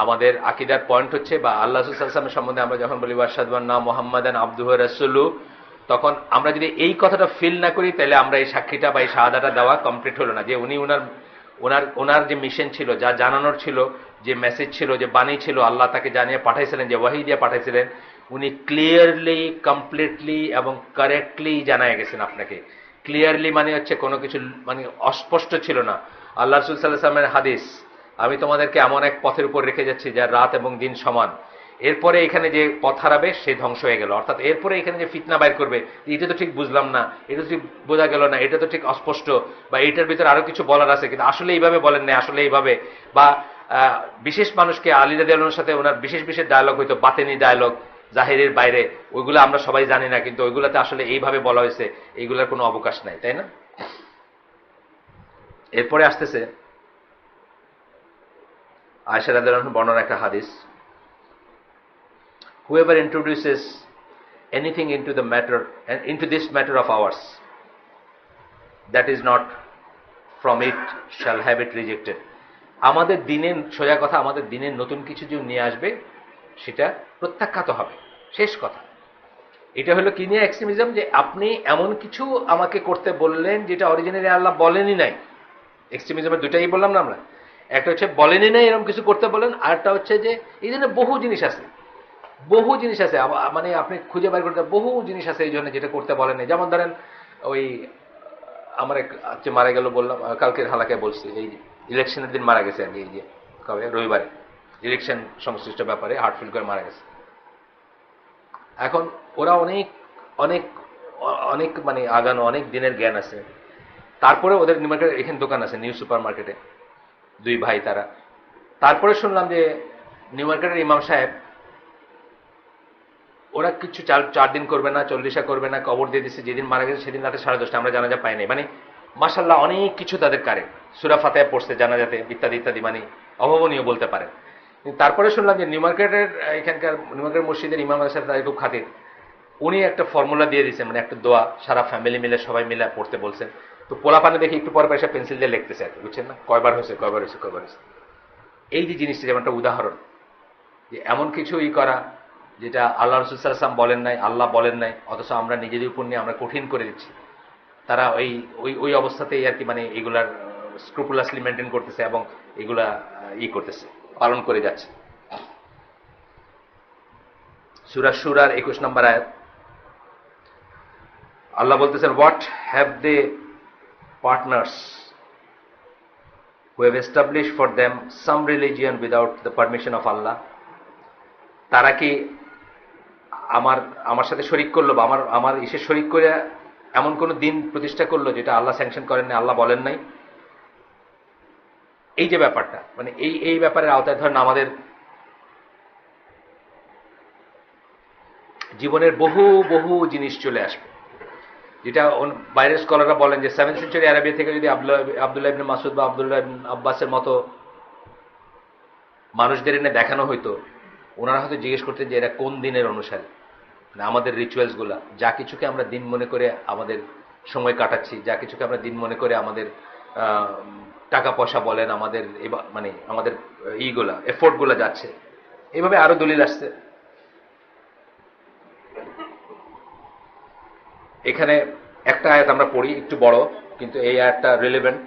আমাদের আকীদার পয়েন্ট হচ্ছে, বা আল্লাহ রাসূল সাল্লাল্লাহু আলাইহি সাল্লামের সম্বন্ধে আমরা যখন বলি ওয়াশহাদু আন্না মুহাম্মাদান আবদুহু ওয়া রাসূলুহু, তখন আমরা যদি এই কথাটা ফিল না করি তাহলে আমরা এই সাক্ষীটা বা এই শাহাদাটা দেওয়া কমপ্লিট হলো না, যে উনি ওনার যে মিশন ছিল, যা জানানোর ছিল, যে মেসেজ ছিল, যে বাণী ছিল, আল্লাহ তাকে জানিয়ে পাঠাইছিলেন, যে ওয়াহি দিয়ে পাঠাইছিলেন, উনি ক্লিয়ারলি, কমপ্লিটলি এবং কারেক্টলি জানায় গেছেন আপনাকে। ক্লিয়ারলি মানে হচ্ছে কোনো কিছু মানে অস্পষ্ট ছিল না। আল্লাহ রাসূল সাল্লাল্লাহু আলাইহি ওয়াসাল্লামের হাদিস, আমি তোমাদেরকে এমন এক পথের উপর রেখে যাচ্ছি যার রাত এবং দিন সমান। এরপরে এখানে যে পথ হারাবে সে ধ্বংস হয়ে গেল। অর্থাৎ এরপরে এখানে যে ফিতনা বাইর করবে, এটা তো ঠিক বুঝলাম না, এটা তো ঠিক বোঝা গেল না, এটা তো ঠিক অস্পষ্ট, বা এটার ভিতরে আরো কিছু বলার আছে কিন্তু আসলে এইভাবে বলেন না, আসলে এইভাবে, বা বিশেষ মানুষকে আলী রাদিয়াল্লাহু আনহুর সাথে ওনার বিশেষ বিশেষ ডায়লগ হইতো, বাতেনি ডায়লগ, জাহিরের বাইরে, ওইগুলো আমরা সবাই জানি না, কিন্তু ওইগুলোতে আসলে এইভাবে বলা হয়েছে, এইগুলোর কোনো অবকাশ নাই, তাই না? এরপরে আসতেছে আয়েশা রাদিয়াল্লাহু আনহা বর্ণনা একটা হাদিস, whoever introduces anything into the matter and into this matter of ours that is not from it shall have it rejected. আমাদের দিনের সোজা কথা, আমাদের দিনের নতুন কিছু যে নিয়ে আসবে সেটা প্রত্যাখ্যাত হবে, শেষ কথা। এটা হলো কি নিয়ে এক্সট্রিমিজম, যে আপনি এমন কিছু আমাকে করতে বললেন যেটা অরিজিনালি আল্লাহ বলেনই নাই। এক্সট্রিমিজমের দুটাই বললাম না আমরা, একটা হচ্ছে বলেনই নাই এরকম কিছু করতে বলেন, আর একটা হচ্ছে যে এই জন্য বহু জিনিস আছে, বহু জিনিস আছে, মানে আপনি খুঁজে বের করতে বহু জিনিস আছে এই জন্য যেটা করতে বলেন নাই। যেমন ধরেন ওই আমার এক মারা গেল বললাম, কালকের হালাকায় বলছি, এই ইলেকশনের দিন মারা গেছে আর কি, এই যে কবে রবিবারে ইলেকশন সংশ্লিষ্ট ব্যাপারে হার্ট ফেল করে মারা গেছে। এখন ওরা অনেক অনেক অনেক মানে আগানো, অনেক দিনের জ্ঞান আছে, তারপরে ওদের নিউ মার্কেটে এখানে দোকান আছে, নিউ সুপার মার্কেটে, দুই ভাই তারা। তারপরে শুনলাম যে নিউ মার্কেটের ইমাম সাহেব, ওরা কিছু 4 দিন করবে না, 40 করবে না, কবর দিয়ে দিচ্ছে, যেদিন মারা গেছে সেদিন রাতে 10:30 আমরা জানাজা পাই নাই। মানে মাশাআল্লাহ অনেক কিছু তাদের কারে, সূরা ফাতিহা পড়ছে জানাজাতে, ইত্যাদি ইত্যাদি, মানে অভাবনীয় বলতে পারেন। তারপরে শুনলাম যে নিউ মার্কেটের এখানকার নিউ মার্কেট মসজিদের ইমামের সাথে তাদের খুব খাতির, উনি একটা ফর্মুলা দিয়ে দিয়েছেন, মানে একটা দোয়া, সারা ফ্যামিলি মিলে সবাই মিলে পড়তে বলছেন। তো পোলা পানে দেখি একটু পর পয়সা পেন্সিল দিয়ে লিখতেছে আর কি, বুঝছেন না, কয়বার হয়েছে কয়বার হয়েছে কয়বার হয়েছে। এই যে জিনিসটা যেমন একটা উদাহরণ, যে এমন কিছু করা যেটা আল্লাহ রাসূল সাল্লাল্লাহু আলাইহি ওয়াসাল্লাম বলেন নাই, আল্লাহ বলেন নাই, অথচ আমরা নিজেদের উপর নিয়ে আমরা কঠিন করে দিচ্ছি। তারা ওই ওই ওই অবস্থাতেই আর কি, মানে এগুলার স্ক্রুপুলাসলি মেনটেন করতেছে এবং এগুলা করতেছে, পালন করে যাচ্ছে। সূরা শুরার 21 নম্বর আয়াত, আল্লাহ বলতেছেন, what have they partners who have established for them some religion without the permission of Allah? তারা কি আমার সাথে শরীক করলো, বা আমার শরীক করে এমন কোন দিন প্রতিষ্ঠা করলো যেটা আল্লাহ স্যাংশন করেন নাই, আল্লাহ বলেন নাই? এই যে ব্যাপারটা, মানে এই ব্যাপারের আওতায় ধরেন আমাদের জীবনের বহু বহু জিনিস চলে আসবে, যেটা বাইরের স্কলাররা বলেন যে 7th সেঞ্চুরি আরবিয়া থেকে যদি আব্দুল্লাহ ইবনে মাসউদ বা আব্দুল্লাহ আব্বাসের মতো মানুষদের এনে দেখানো হইতো, ওনারা হয়তো জিজ্ঞেস করতেন যে এরা কোন দিনের অনুসারী। মানে আমাদের রিচুয়ালস গুলা, যা কিছুকে আমরা দিন মনে করে আমাদের সময় কাটাচ্ছি, যা কিছুকে আমরা দিন মনে করে আমাদের টাকা পয়সা বলেন, আমাদের মানে আমাদের ইগুলা এফোর্ট গুলা যাচ্ছে, এইভাবে আরো দলিল আসছে। এখানে একটা আয়াত আমরা পড়ি, একটু বড়, কিন্তু এই আয়াতটা রিলেভেন্ট,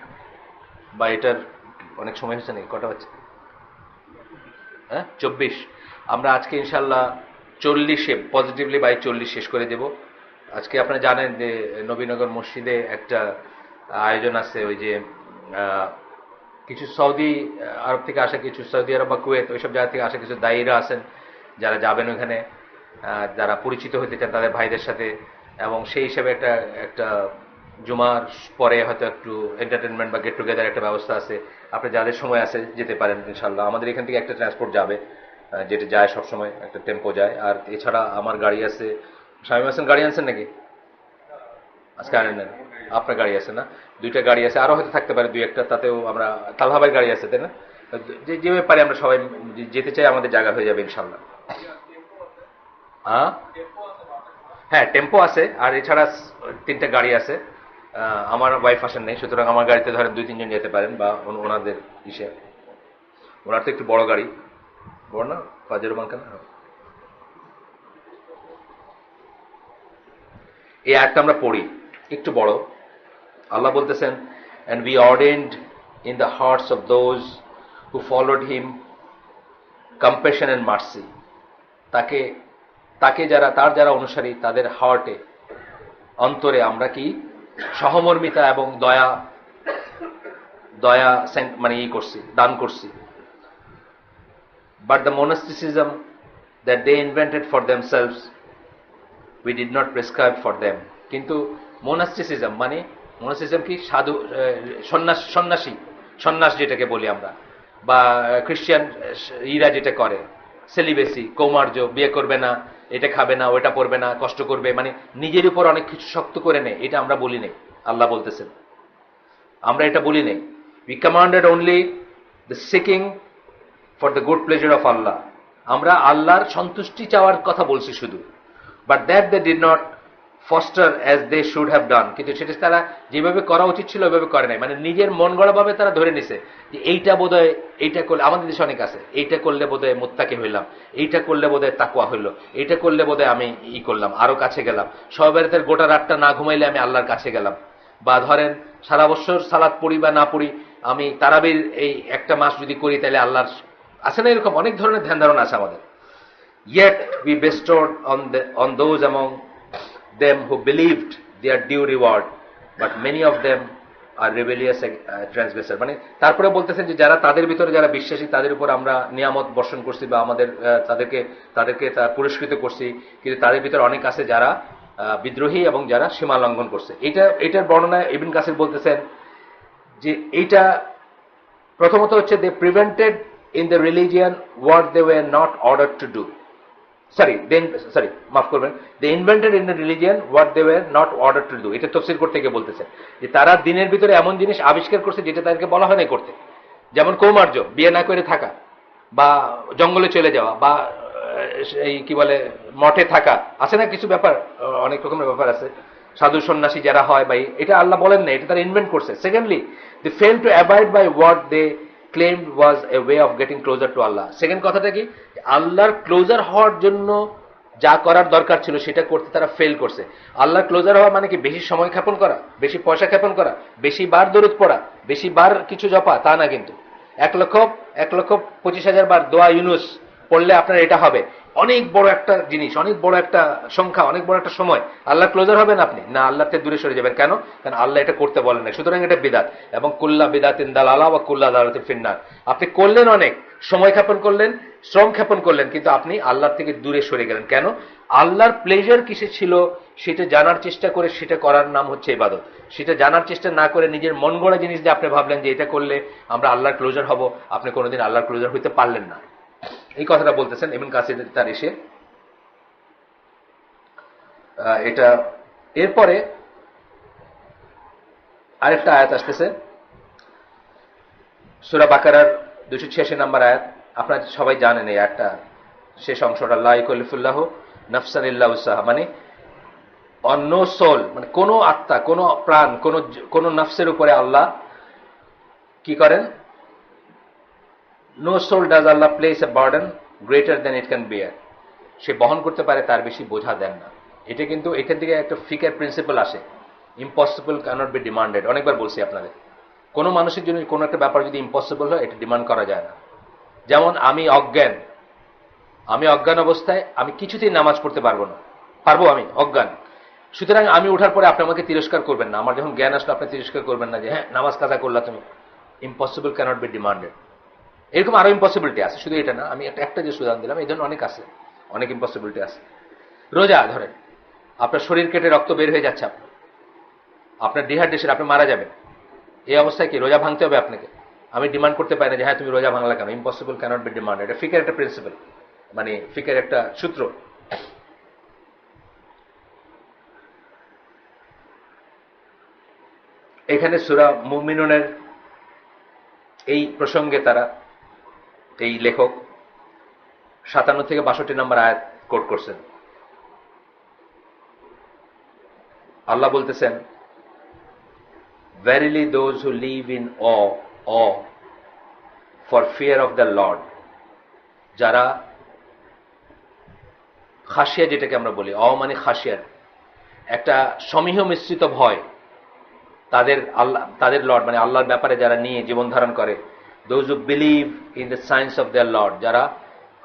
বা এটার অনেক সময় হচ্ছে নাকি, কটা হচ্ছে? হ্যাঁ, 24। আমরা আজকে ইনশাল্লাহ 40-এ পজিটিভলি বাই 40 শেষ করে দেব। আজকে আপনারা জানেন যে নবীনগর মসজিদে একটা আয়োজন আছে, ওই যে কিছু সৌদি আরব থেকে আসা, কিছু সৌদি আরব বা কুয়েত, ওইসব জায়গা থেকে আসা কিছু দায়ীরা আছেন যারা যাবেন ওখানে, যারা পরিচিত হতে চান তাদের ভাইদের সাথে, এবং সেই হিসেবে একটা জুমার পরে হয়তো একটু এন্টারটেনমেন্ট বা গেট টুগেদার একটা ব্যবস্থা আছে। আপনি যাদের সময় আছে যেতে পারেন ইনশাল্লাহ। আমাদের এখান থেকে একটা ট্রান্সপোর্ট যাবে, যেটা যায় সবসময়, একটা টেম্পো যায়। আর এছাড়া আমার গাড়ি আছে। শামীম হাসান গাড়ি আনছেন নাকি? আজকে আনেন না? আপনার গাড়ি আছে না? দুইটা গাড়ি আছে, আরো হয়তো থাকতে পারে দুই একটা, তাতেও আমরা তালহা ভাইয়ের গাড়ি আছে, তাই না? যেভাবে পারি আমরা সবাই যেতে চাই, আমাদের জায়গা হয়ে যাবে ইনশাল্লাহ। হ্যাঁ হ্যাঁ, টেম্পো আছে, আর এছাড়া তিনটা গাড়ি আছে। আমার ওয়াইফ আসেন নেই, সুতরাং আমার গাড়িতে ধরেন 2-3 জন যেতে পারেন, বা ওনাদের ইসে। ওনার তো একটু বড় গাড়ি, বড় না ফাজের মানকা না। এই আয়াতটা আমরা পড়ি, একটু বড়। আল্লাহ বলতেছেন, and we ordained in the hearts of those who followed him compassion and mercy. তাকে তাকে যারা, তার যারা অনুসারী, তাদের হার্টে, অন্তরে আমরা কি সহমর্মিতা এবং দয়া দয়া মানে করছি, দান করছি। But the monasticism that they invented for themselves, we did not prescribe for them. কিন্তু মোনাস্টিসিজম মানে, মোনাস্টিসিজম কি? সাধু, সন্ন্যাসী, সন্ন্যাস যেটাকে বলি আমরা, বা খ্রিস্টান ইরা যেটা করে, সেলিবেসি, কৌমার্য, বিয়ে করবে না, এটা খাবে না, ওটা পড়বে না, কষ্ট করবে, মানে নিজের উপর অনেক কিছু শক্ত করে নেয়, এটা আমরা বলি নেই। আল্লাহ বলতেছেন আমরা এটা বলি নেই। We commanded only the seeking for the good pleasure of Allah. আমরা আল্লাহর সন্তুষ্টি চাওয়ার কথা বলছি শুধু। But that they did not foster as they should have done. কিন্তু সেটা তারা যেভাবে করা উচিত ছিল ওইভাবে করে নাই, মানে নিজের মন গড়াভাবে তারা ধরে নিছে যে এইটা বোধহয়, এইটা করলে, আমাদের দেশে অনেক আছে, এইটা করলে বোধহয় মুত্তাকি হইলাম, এইটা করলে বোধহয় তাকওয়া হইল, এইটা করলে বোধহয় আমি করলাম, আরো কাছে গেলাম, সবার গোটা রাতটা না ঘুমাইলে আমি আল্লাহর কাছে গেলাম। বা ধরেন সারা বছর সালাত পড়ি বা না পড়ি, আমি তারাবির এই একটা মাস যদি করি তাহলে আল্লাহর, আছে না এরকম অনেক ধরনের ধ্যান ধারণা আছে আমাদের। Yet we bestowed on those among them who believed their due reward, but many of them are rebellious transgressor. মানে তারপরে বলতেছেন যে যারা তাদের ভিতরে যারা বিশ্বাসী, তাদের উপর আমরা নিয়ামত বর্ষণ করছি, বা আমাদের তাদেরকে পুরস্কৃত করছি, কিন্তু তাদের ভিতরে অনেক আছে যারা বিদ্রোহী এবং যারা সীমা লঙ্ঘন করছে। এটার বর্ণনায় ইবনে কাসির বলতেছেন যে এইটা প্রথমত হচ্ছে, দে prevented in the religion what they were not ordered to do. মাফ করবেন, they invented in the religion what they were not ordered to do. এটা তাফসীর করতে গিয়ে বলতেছে যে তারা দিনের ভিতরে এমন জিনিস আবিষ্কার করছে যেটা তাদেরকে বলা হয় না করতে। যেমন কৌমার্য, বিয়ে না করে থাকা, বা জঙ্গলে চলে যাওয়া, বা এই কি বলে মঠে থাকা, আছে না কিছু ব্যাপার, অনেক রকমের ব্যাপার আছে, সাধু সন্ন্যাসী যারা হয়, বা এটা আল্লাহ বলেন না, এটা তারা ইনভেন্ট করছে। Secondly, they failed to abide by what they claimed was a way of getting closer to Allah. Second কথাটা কি? আল্লাহর ক্লোজার হওয়ার জন্য যা করার দরকার ছিল সেটা করতে তারা ফেল করছে। আল্লাহর ক্লোজার হওয়া মানে কি বেশি সময় ক্ষেপণ করা, বেশি পয়সা ক্ষেপণ করা, বেশি বার দরুদ পড়া, বেশি বার কিছু জপা, তা না। কিন্তু 1,25,000 বার দোয়া ইউনুস পড়লে আপনার এটা হবে, অনেক বড় একটা জিনিস, অনেক বড় একটা সংখ্যা, অনেক বড় একটা সময়। আল্লাহ ক্লোজার হবেন আপনি না, আল্লাহ থেকে দূরে সরে যাবেন। কেন? কারণ আল্লাহ এটা করতে বলেন না। সুতরাং এটা বিদাত, এবং কুল্লা বিদাতিন দালালা ওয়া কুল্লা দালালাতিন ফিন্নার। আপনি করলেন অনেক সময় ক্ষেপণ করলেন, শ্রম ক্ষেপণ করলেন, কিন্তু আপনি আল্লাহর থেকে দূরে সরে গেলেন। কেন? আল্লাহর প্লেজার কিসে ছিল সেটা জানার চেষ্টা করে সেটা করার নাম হচ্ছে ইবাদত। সেটা জানার চেষ্টা না করে নিজের মন গড়া জিনিস দিয়ে আপনি ভাবলেন যে এটা করলে আমরা আল্লাহর ক্লোজার হব, আপনি কোনোদিন আল্লাহর ক্লোজার হইতে পারলেন না। এই কথাটা বলতেছেন ইবনে কাসির তার এসে এটা। এরপরে আরেকটা আয়াত আসতেছে সূরা বাকারার 286 নম্বর আয়াত। আপনারা সবাই জানেন এই আয়াতটা শেষ অংশটা, লা ইকাল্লিফুল্লাহু নাফসান ইল্লা উসআহা, মানে অন্য সোল, মানে কোন আত্মা, কোন প্রাণ, কোন নফসের উপরে আল্লাহ কি করেন? No soul does Allah place a burden greater than it can bear. সে বহন করতে পারে তার বেশি বোঝা দেন না। এটা কিন্তু এখান থেকে একটা ফিকার প্রিন্সিপাল আসে, ইম্পসিবল ক্যানট বি ডিমান্ডেড। অনেকবার বলছি আপনাদের, কোনো মানুষের জন্য কোনো একটা ব্যাপার যদি ইম্পসিবল হয় এটা ডিমান্ড করা যায় না। যেমন আমি অজ্ঞান অবস্থায় আমি কিছুতেই নামাজ পড়তে পারবো না, আমি অজ্ঞান। সুতরাং আমি ওঠার পরে আপনি আমাকে তিরস্কার করবেন না, আমার যখন জ্ঞান আসলো আপনি তিরস্কার করবেন না যে হ্যাঁ নামাজ কাজা করলা তুমি। Impossible cannot be demanded. এরকম আরো ইম্পসিবিলিটি আছে, শুধু এটা না। আমি একটা যে উদাহরণ দিলাম, এই ধরনের অনেক আছে, অনেক ইম্পসিবিলিটি আছে। রোজা ধরেন, আপনার শরীর কেটে রক্ত বের হয়ে যাচ্ছে, আপনার ডিহাইড্রেশন, আপনি মারা যাবেন। এই অবস্থায় কি রোজা ভাঙতে হবে আপনাকে? আমি ডিমান্ড করতে পারি না যে হ্যাঁ তুমি রোজা ভাঙলা কেন। Impossible cannot be demand. এটা ফিকার একটা প্রিন্সিপাল। মানে ফিকের একটা সূত্র। এখানে সূরা মুমিনুনের এই প্রসঙ্গে তারা এই লেখক 57 থেকে 62 নম্বর আয়াত কোট করছেন। আল্লাহ বলতেছেন, verily those who live in awe for fear of the Lord, যারা খাসিয়া, যেটাকে আমরা বলি মানে খাসিয়ার একটা সমীহ মিশ্রিত ভয় তাদের লর্ড মানে আল্লাহর ব্যাপারে যারা নিয়ে জীবন ধারণ করে, those who believe in the signs of their Lord, যারা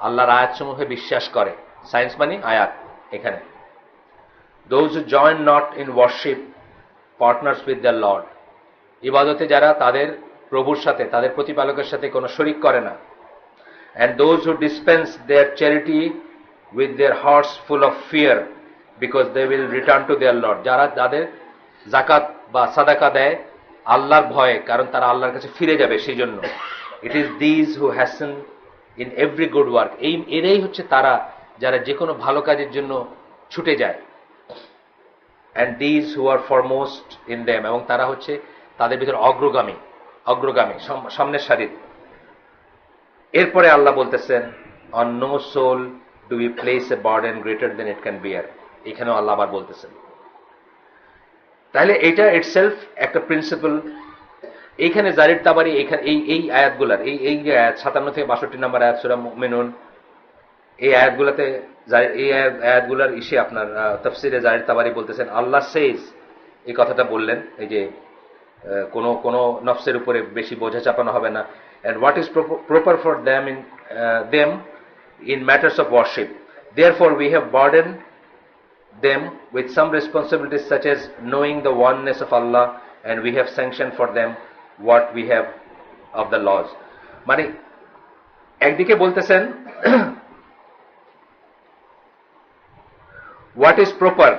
আল্লাহর আয়াতসমূহে বিশ্বাস করে, সায়েন্স মানে আয়াত এখানে, those who join not in worship partners with their Lord, ইবাদতে যারা তাদের প্রভুর সাথে তাদের প্রতিপালকের সাথে কোনো শরিক করে না, and those who dispense their charity with their hearts full of fear because they will return to their Lord, যারা তাদের যাকাত বা সাদাকা দেয় আল্লাহর ভয়ে, কারণ তারা আল্লাহর কাছে ফিরে যাবে সেই জন্য। It is these who hasten in every good work, এরাই হচ্ছে তারা যারা যে কোনো ভালো কাজের জন্য ছুটে যায়। And these who are foremost in them, এবং তারা হচ্ছে তাদের ভিতরে অগ্রগামী সামনের সারির। এরপরে আল্লাহ বলতেছেন, on no soul do we place a burden greater than it can bear, এখানেও আল্লাহ আবার বলতেছেন। তাহলে এটা ইটসেলফ একটা প্রিন্সিপাল। এইখানে জারির তাবারি এই আয়াতগুলার এই যে আয়াত 57 থেকে 62 নম্বর আয়াত সূরা মুমিনুন, এই আয়াতগুলোতে এই আয়াতগুলার ইসে আপনার তাফসিরে জারির তাবারি বলতেছেন, আল্লাহ সেজ, এই কথাটা বললেন, এই যে কোনো নফসের উপরে বেশি বোঝা চাপানো হবে না। and what is proper for them in matters of worship, therefore we have burdened them with some responsibilities such as knowing the oneness of Allah, and we have sanctioned for them what we have of the laws. মানে একদিকে বলতেছেন what is proper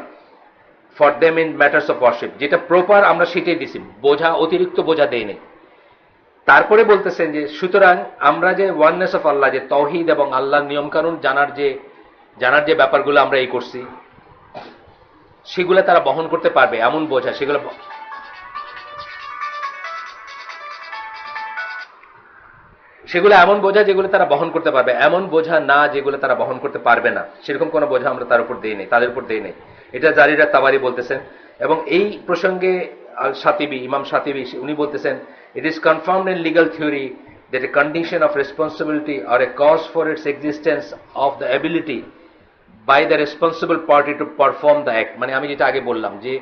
for them in matters of worship, যেটা প্রপার আমরা সেটাই দিছি, বোঝা অতিরিক্ত বোঝা দেই নাই। তারপরে বলতেছেন যে সুতরাং আমরা যে ওয়াননেস অফ আল্লাহ, যে তাওহীদ এবং আল্লাহর নিয়ম কানুন জানার যে ব্যাপারগুলো আমরা এই করছি, সেগুলো তারা বহন করতে পারবে এমন বোঝা, সেগুলো এমন বোঝা যেগুলো তারা বহন করতে পারবে, এমন বোঝা না যেগুলো তারা বহন করতে পারবে না, সেরকম কোনো বোঝা আমরা তাদের উপর দেই নাই। এটা জারিরা তাবারি বলতেছেন। এবং এই প্রসঙ্গে ইমাম শাতিবি উনি বলতেছেন, it is confirmed in legal theory that a condition of responsibility or a cause for its existence of the ability by the responsible party to perform the act, মানে আমি যেটা আগে বললাম যে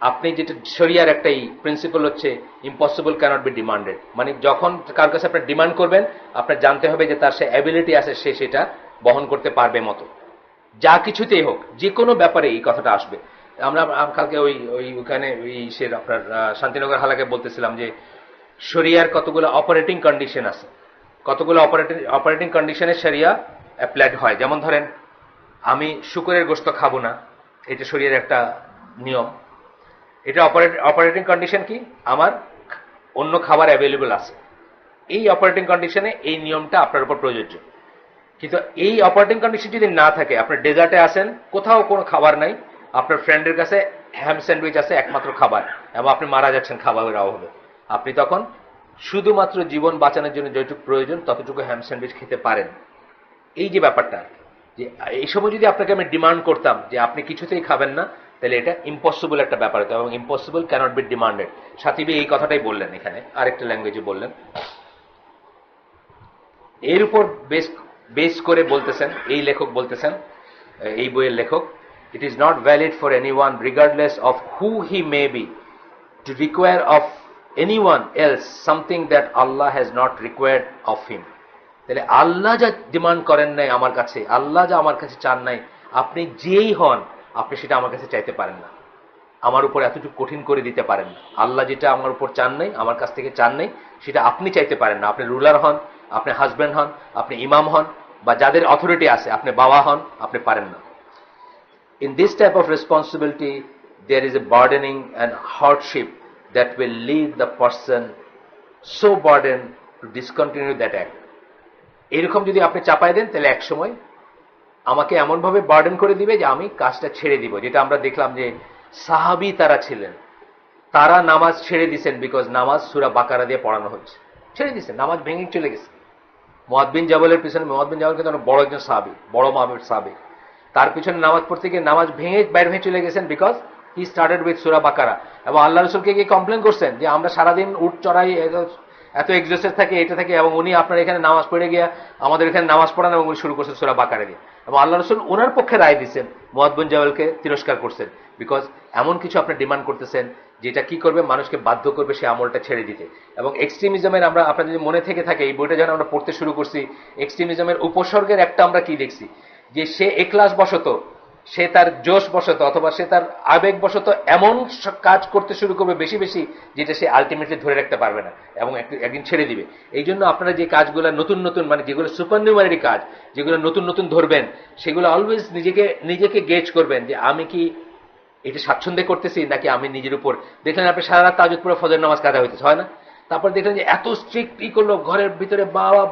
আপনি যেটা শরিয়ার একটাই প্রিন্সিপাল হচ্ছে ইম্পসিবল ক্যানট বি ডিমান্ডেড, মানে যখন কার কাছে আপনি ডিমান্ড করবেন আপনার জানতে হবে যে তার সে অ্যাবিলিটি আছে, সে সেটা বহন করতে পারবে মতো, যা কিছুতেই হোক, যে কোনো ব্যাপারে এই কথাটা আসবে। আমরা কালকে ওইখানে আপনার শান্তিনগর হালাকে বলতেছিলাম যে শরিয়ার কতগুলো অপারেটিং কন্ডিশন আছে, কতগুলো অপারেটিং কন্ডিশনে শরিয়া অ্যাপ্লাইড হয়। যেমন ধরেন আমি শুকরের গোশত খাবো না, এটা শরিয়ার একটা নিয়ম। এটা অপারেটিং কন্ডিশন কি, আমার অন্য খাবার অ্যাভেলেবল আছে, এই অপারেটিং কন্ডিশনে এই নিয়মটা আপনার উপর প্রযোজ্য। কিন্তু এই অপারেটিং কন্ডিশন যদি না থাকে, আপনার ডেজার্টে আসেন, কোথাও কোনো খাবার নাই, আপনার ফ্রেন্ডের কাছে হ্যাম স্যান্ডউইচ আছে একমাত্র খাবার, এবং আপনি মারা যাচ্ছেন খাবারের অভাবে, আপনি তখন শুধুমাত্র জীবন বাঁচানোর জন্য যেটুকু প্রয়োজন ততটুকু হ্যাম স্যান্ডউইচ খেতে পারেন। এই যে ব্যাপারটা, যে এই সময় যদি আপনাকে আমি ডিমান্ড করতাম যে আপনি কিছুতেই খাবেন না, তাহলে এটা ইম্পসিবল একটা ব্যাপার হতো, এবং ইম্পসিবল ক্যানট বি ডিমান্ডেড। সাথীবি এই কথাটাই বললেন, এখানে আরেকটা ল্যাঙ্গুয়েজে বললেন। এর উপর বেস করে বলতেছেন এই লেখক, বলতেছেন এই বইয়ের লেখক, it is not valid for anyone regardless of who he may be to require of anyone else something that Allah has not required of him. তাহলে আল্লাহ যা ডিমান্ড করেন নাই আমার কাছে, আল্লাহ যা আমার কাছে চান নাই, আপনি যেই হন আপনি সেটা আমার কাছে চাইতে পারেন না, আমার উপর এতটুকু কঠিন করে দিতে পারেন না। আল্লাহ যেটা আমার উপর চান নাই, আমার কাছ থেকে চান নাই, সেটা আপনি চাইতে পারেন না। আপনি রুলার হন, আপনি হাজব্যান্ড হন, আপনি ইমাম হন, বা যাদের অথরিটি আছে, আপনি বাবা হন, আপনি পারেন না। In this type of responsibility there is a burdening and hardship that will lead the person so burdened to discontinue that act. এরকম যদি আপনি চাপাই দেন তাহলে এক সময় আমাকে এমনভাবে বার্ডেন করে দিবে যে আমি কাজটা ছেড়ে দিব। যেটা আমরা দেখলাম যে সাহাবী তারা ছিলেন, তারা নামাজ ছেড়ে দিয়েছেন বিকজ নামাজ সূরা বাকারা দিয়ে পড়ানো হচ্ছে, ছেড়ে দিয়েছেন, নামাজ ভেঙে চলে গেছে। মুআয বিন জাবালের পিছনে, মুআয বিন জাবাল কিন্তু অনেক বড় একজন সাহাবী, বড় মাহবুব সাহাবী, তার পিছনে নামাজ পড়তে গিয়ে নামাজ ভেঙে বাইরে হয়ে চলে গেছেন বিকজ হি স্টার্টেড উইথ সূরা বাকারা। এবং আল্লাহ রাসূলকে গিয়ে কমপ্লেন করছেন যে আমরা সারাদিন উঠ চড়াই, এত এক্সারসাইজ থাকে, এটা থাকে, এবং উনি আপনার এখানে নামাজ পড়ে গিয়ে আমাদের এখানে নামাজ পড়ান, এবং উনি শুরু করছেন সূরা বাকারা দিয়ে। এবং আল্লাহ রাসূল ওনার পক্ষে রায় দিচ্ছেন, মুআয বিন জাবালকে তিরস্কার করছেন বিকজ এমন কিছু আপনি ডিমান্ড করতেছেন যেটা কি করবে, মানুষকে বাধ্য করবে সে আমলটা ছেড়ে দিতে। এবং এক্সট্রিমিজমের আমরা, আপনার যদি মনে থেকে থাকে, এই বইটা যখন আমরা পড়তে শুরু করছি, এক্সট্রিমিজমের উপসর্গের একটা আমরা কি দেখছি, যে সে এখলাস বশত, সে তার জোশ বশত অথবা সে তার আবেগ বশত এমন কাজ করতে শুরু করবে বেশি বেশি, যেটা সে আলটিমেটলি ধরে রাখতে পারবে না এবং একদিন ছেড়ে দিবে। এই জন্য আপনারা যে কাজগুলো নতুন নতুন, মানে যেগুলো সুপার নিউমারি কাজ, যেগুলো নতুন নতুন ধরবেন, সেগুলো অলওয়েজ নিজেকে গেজ করবেন যে আমি কি এটা স্বাচ্ছন্দ্যে করতেছি নাকি আমি নিজের উপর। দেখলেন আপনি সারা রাত তাহাজ্জুদ পড়ে ফজর নামাজ কাজা হইতেছে, হয় না? তারপর দেখলেন যে এত স্ট্রিক্ট ই করলো, ঘরের ভিতরে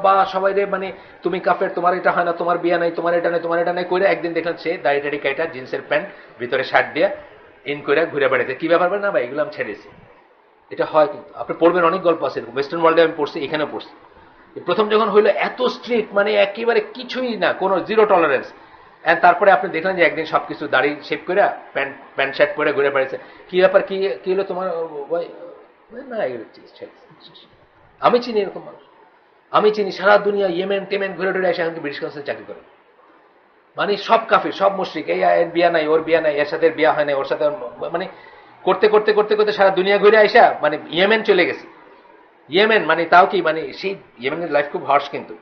বা সবাই রে, মানে তুমি কাফের, তোমার এটা হয় না, তোমার বিয়া নাই, তোমার এটা নাই, তোমার এটা নাই করে, একদিন দেখলেন সে দাড়ি টাড়ি কাইটা, জিন্সের প্যান্ট, ভিতরে শার্ট দিয়ে ইন করে ঘুরে বেড়াতে। কি ব্যাপার না ভাই, এগুলো আমি ছেড়েছি। এটা হয়, কিন্তু আপনি পড়বেন, অনেক গল্প আছে ওয়েস্টার্ন ওয়ার্ল্ডে, আমি পড়ছি, এখানেও পড়ছি। প্রথম যখন হইলো এত স্ট্রিক্ট, মানে একেবারে কিছুই না, কোনো জিরো টলারেন্স। এন্ড তারপরে আপনি দেখলেন যে একদিন সবকিছু দাড়ি শেপ করে প্যান্ট শার্ট পরে ঘুরে বেড়াচ্ছে। কি ব্যাপার, কি হলো তোমার ভাই? না, আমি চিনি এরকম মানুষ, আমি চিনি সারা দুনিয়া, ইয়েমেন টেমেন ঘুরে ঘুরে এসে এমনকি ব্রিটিশ কাউন্সিলে চাকরি করে। মানে সব কাফির, সব মুশরিক, এই এর বিয়া নাই, ওর বিয়া নাই, এর সাথে বিয়া হয় নাই, ওর সাথে, মানে করতে করতে করতে করতে সারা দুনিয়া ঘুরে আইসা মানে ইয়েমেন চলে গেছে। ইয়েমেন মানে তাও কি, মানে সেই ইয়েমেনের লাইফ খুব হার্শ, কিন্তু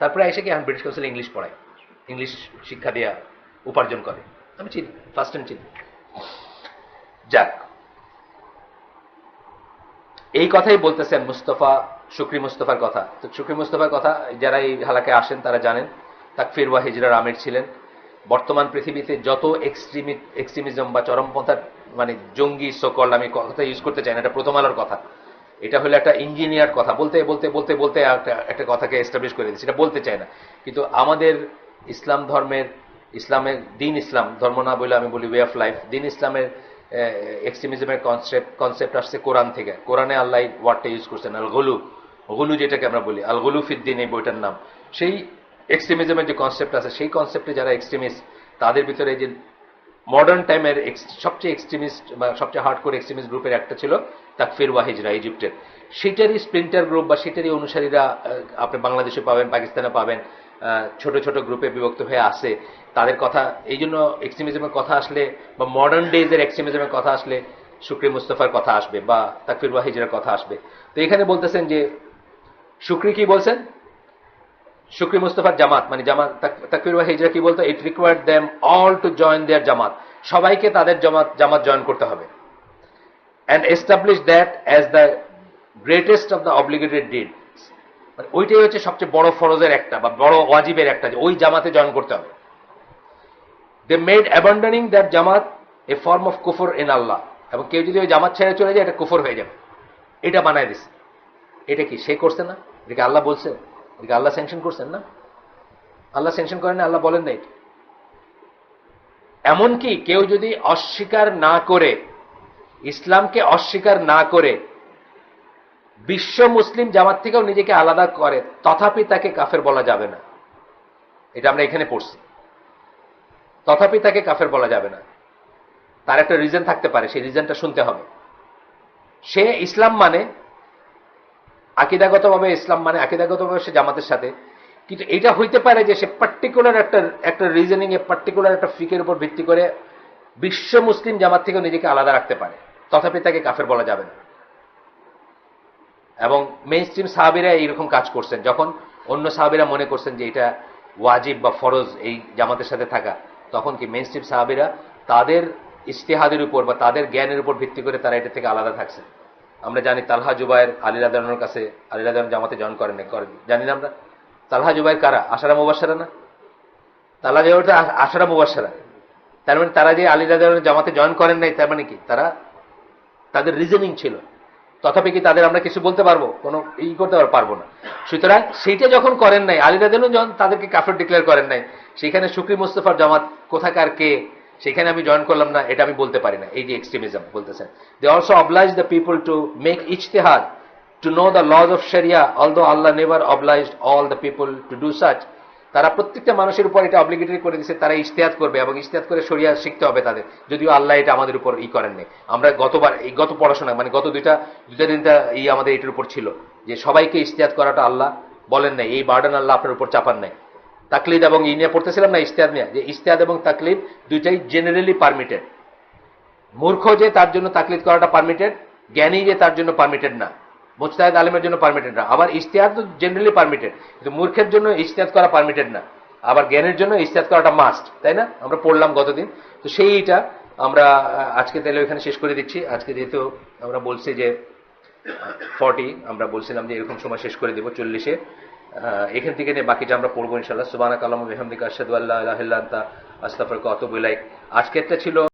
তারপরে এসে কি এখন ব্রিটিশ কাউন্সিলে ইংলিশ পড়ায়, ইংলিশ শিক্ষা দেওয়া উপার্জন করে। আমি চিনি, ফার্স্ট টাইম চিনি। যাক, এই কথাই বলতেছেন মুস্তফা, শুকরি মুস্তফার কথা। তো শুকরি মুস্তফার কথা যারা এই হালাকায় আসেন তারা জানেন, তাকফির ওয়া হিজরার আমির ছিলেন। বর্তমান পৃথিবীতে যত এক্সট্রিমিজম বা চরমপন্থার, মানে জঙ্গি সকল, আমি কথা ইউজ করতে চাই না, এটা প্রথম আলোর কথা, এটা হলো একটা ইঞ্জিনিয়ার কথা, বলতে বলতে বলতে বলতে একটা কথাকে এস্টাবলিশ করে দিচ্ছে, এটা বলতে চাই না। কিন্তু আমাদের ইসলাম ধর্মের, ইসলামের দিন, ইসলাম ধর্ম না বলে আমি বলি ওয়ে অফ লাইফ, দিন ইসলামের এক্সট্রিমিজমের কনসেপ্ট আসছে কোরআন থেকে। কোরআনে আল্লাহ ওয়ার্ডটা ইউজ করছেন আল গুলু, যেটাকে আমরা বলি আল গুলু ফিদ্দিন, এই বইটার নাম। সেই এক্সট্রিমিজমের যে কনসেপ্ট আছে, সেই কনসেপ্টে যারা এক্সট্রিমিস্ট, তাদের ভিতরে যে মডার্ন টাইমের সবচেয়ে এক্সট্রিমিস্ট বা সবচেয়ে হার্ড কোর এক্সট্রিমিস্ট গ্রুপের একটা ছিল তাকফির ওয়া হিজরা, ইজিপ্টের। সেটারই স্প্লিন্টার গ্রুপ বা সেটারই অনুসারীরা আপনি বাংলাদেশে পাবেন, পাকিস্তানে পাবেন, ছোট ছোট গ্রুপে বিভক্ত হয়ে আসে। তাদের কথা, এই জন্য এক্সট্রিমিজমের কথা আসলে বা মডার্ন ডেজের এক্সট্রিমিজমের কথা আসলে শুকরি মুস্তফার কথা আসবে বা তাকফির ওয়া হিজরার কথা আসবে। তো এখানে বলতেছেন যে শুকরি কি বলছেন, শুকরি মুস্তফার জামাত, মানে জামাত, তাকফির ওয়া হিজরা কি বলতো, it required them all to join their জামাত, সবাইকে তাদের জামাত জয়েন করতে হবে। And establish that as the greatest of the obligated deed, মানে ওইটাই হচ্ছে সবচেয়ে বড় ফরজের একটা বা বড় ওয়াজিবের একটা, যে ওই জামাতে জয়েন করতে হবে। দে মেড অ্যাবান্ডনিং দ্যাট জামাত এ ফর্ম অফ কুফর ইন আল্লাহ, এবং কেউ যদি ওই জামাত ছেড়ে চলে যায় এটা কুফর হয়ে যাবে, এটা বানায় দিছে। এটা কি সে করছে না? এটাকে আল্লাহ বলছে? এটাকে আল্লাহ স্যাংশন করছেন না? আল্লাহ স্যাংশন করেন না, আল্লাহ বলেন না এটা। এমনকি কেউ যদি অস্বীকার না করে, ইসলামকে অস্বীকার না করে বিশ্ব মুসলিম জামাত থেকেও নিজেকে আলাদা করে, তথাপি তাকে কাফের বলা যাবে না। এটা আমরা এখানে পড়ছি, তথাপি তাকে কাফের বলা যাবে না। তার একটা রিজন থাকতে পারে, সেই রিজনটা শুনতে হবে। সে ইসলাম মানে, আকিদাগতভাবে ইসলাম মানে, আকিদাগতভাবে সে জামাতের সাথে, কিন্তু এটা হইতে পারে যে সে পার্টিকুলার একটা রিজনিং এ, পার্টিকুলার একটা ফিকের উপর ভিত্তি করে বিশ্ব মুসলিম জামাত থেকে নিজেকে আলাদা রাখতে পারে, তথাপি তাকে কাফের বলা যাবে না। এবং মেইনস্ট্রিম সাহাবীরা এইরকম কাজ করছেন, যখন অন্য সাহাবীরা মনে করছেন যে এটা ওয়াজিব বা ফরজ এই জামাতের সাথে থাকা, তখন কি মেইনস্ট্রিম সাহাবীরা তাদের ইজতিহাদের উপর বা তাদের জ্ঞানের উপর ভিত্তি করে তারা এটা থেকে আলাদা থাকছে। আমরা জানি তালহা জুবায়ের আলী রাদিয়াল্লাহু কাছে, আলী রাদিয়াল্লাহু জামাতে জয়েন করেন, জানি না আমরা? তালহা জুবায়ের কারা? আশারা মুবাশশারা না? তালহা জুবায়ের আশারা মুবাশশারা। তার মানে তারা যে আলী রাদিয়াল্লাহু জামাতে জয়েন করেন নাই, তার মানে কি তারা, তাদের রিজনিং ছিল তথাপি কি তাদের আমরা কিছু বলতে পারবো? কোনো করতে পারবো না। সুতরাং সেইটা যখন করেন নাই, আলী রাদিয়াল্লাহু যখন তাদেরকে কাফের ডিক্লেয়ার করেন নাই, সেখানে শুকরি মুস্তাফার জামাত কোথাকার কে, সেখানে আমি জয়েন করলাম না, এটা আমি বলতে পারি না। এই যে এক্সট্রিমিজম বলতেছেন, they also oblige the people to make ইজতিহাদ to know the laws of শরিয়া, although Allah never obliged all the people to do such. তারা প্রত্যেকটা মানুষের উপর এটা অব্লিগেটরি করে দিচ্ছে, তারা ইজতিহাদ করবে এবং ইজতিহাদ করে শরিয়া শিখতে হবে তাদের, যদিও আল্লাহ এটা আমাদের উপর করেননি। আমরা গত পড়াশোনা মানে গত দুইটা দিনটা আমাদের এটার উপর ছিল যে সবাইকে ইজতিহাদ করাটা আল্লাহ বলেন নাই, এই বার্ডেন আল্লাহ আপনার উপর চাপান নাই। তাকলিদ এবং নিয়ে পড়তেছিলাম না, ইজতিহাদ নিয়ে, যে ইজতিহাদ এবং তাকলিদ দুইটাই জেনারেলি পারমিটেড। মূর্খ যে তার জন্য তাকলিদ করাটা পারমিটেড, জ্ঞানী যে তার জন্য পারমিটেড না, মুজতাহিদ আলেমের জন্য পারমিটেড না। আবার ইজতিহাদ তো জেনারেলি পারমিটেড, কিন্তু মূর্খের জন্য ইজতিহাদ করা পারমিটেড না, আবার জ্ঞানের জন্য ইজতিহাদ করাটা মাস্ট, তাই না? আমরা পড়লাম গতদিন। তো সেইটা আমরা আজকে তাহলে ওইখানে শেষ করে দিচ্ছি। আজকে যেহেতু আমরা বলছি যে 40, আমরা বলছিলাম যে এরকম সময় শেষ করে দেবো 40-এ। এখান থেকে নিয়ে বাকিটা আমরা পড়বো ইনশাআল্লাহ। সুবহানাকা আল্লাহুম্মা ওয়া বিহামদিকা আশহাদু আল্লা ইলাহা ইল্লা আনতা আস্তাগফিরুকা ওয়া আতুবু ইলাইক। আজকেরটা ছিল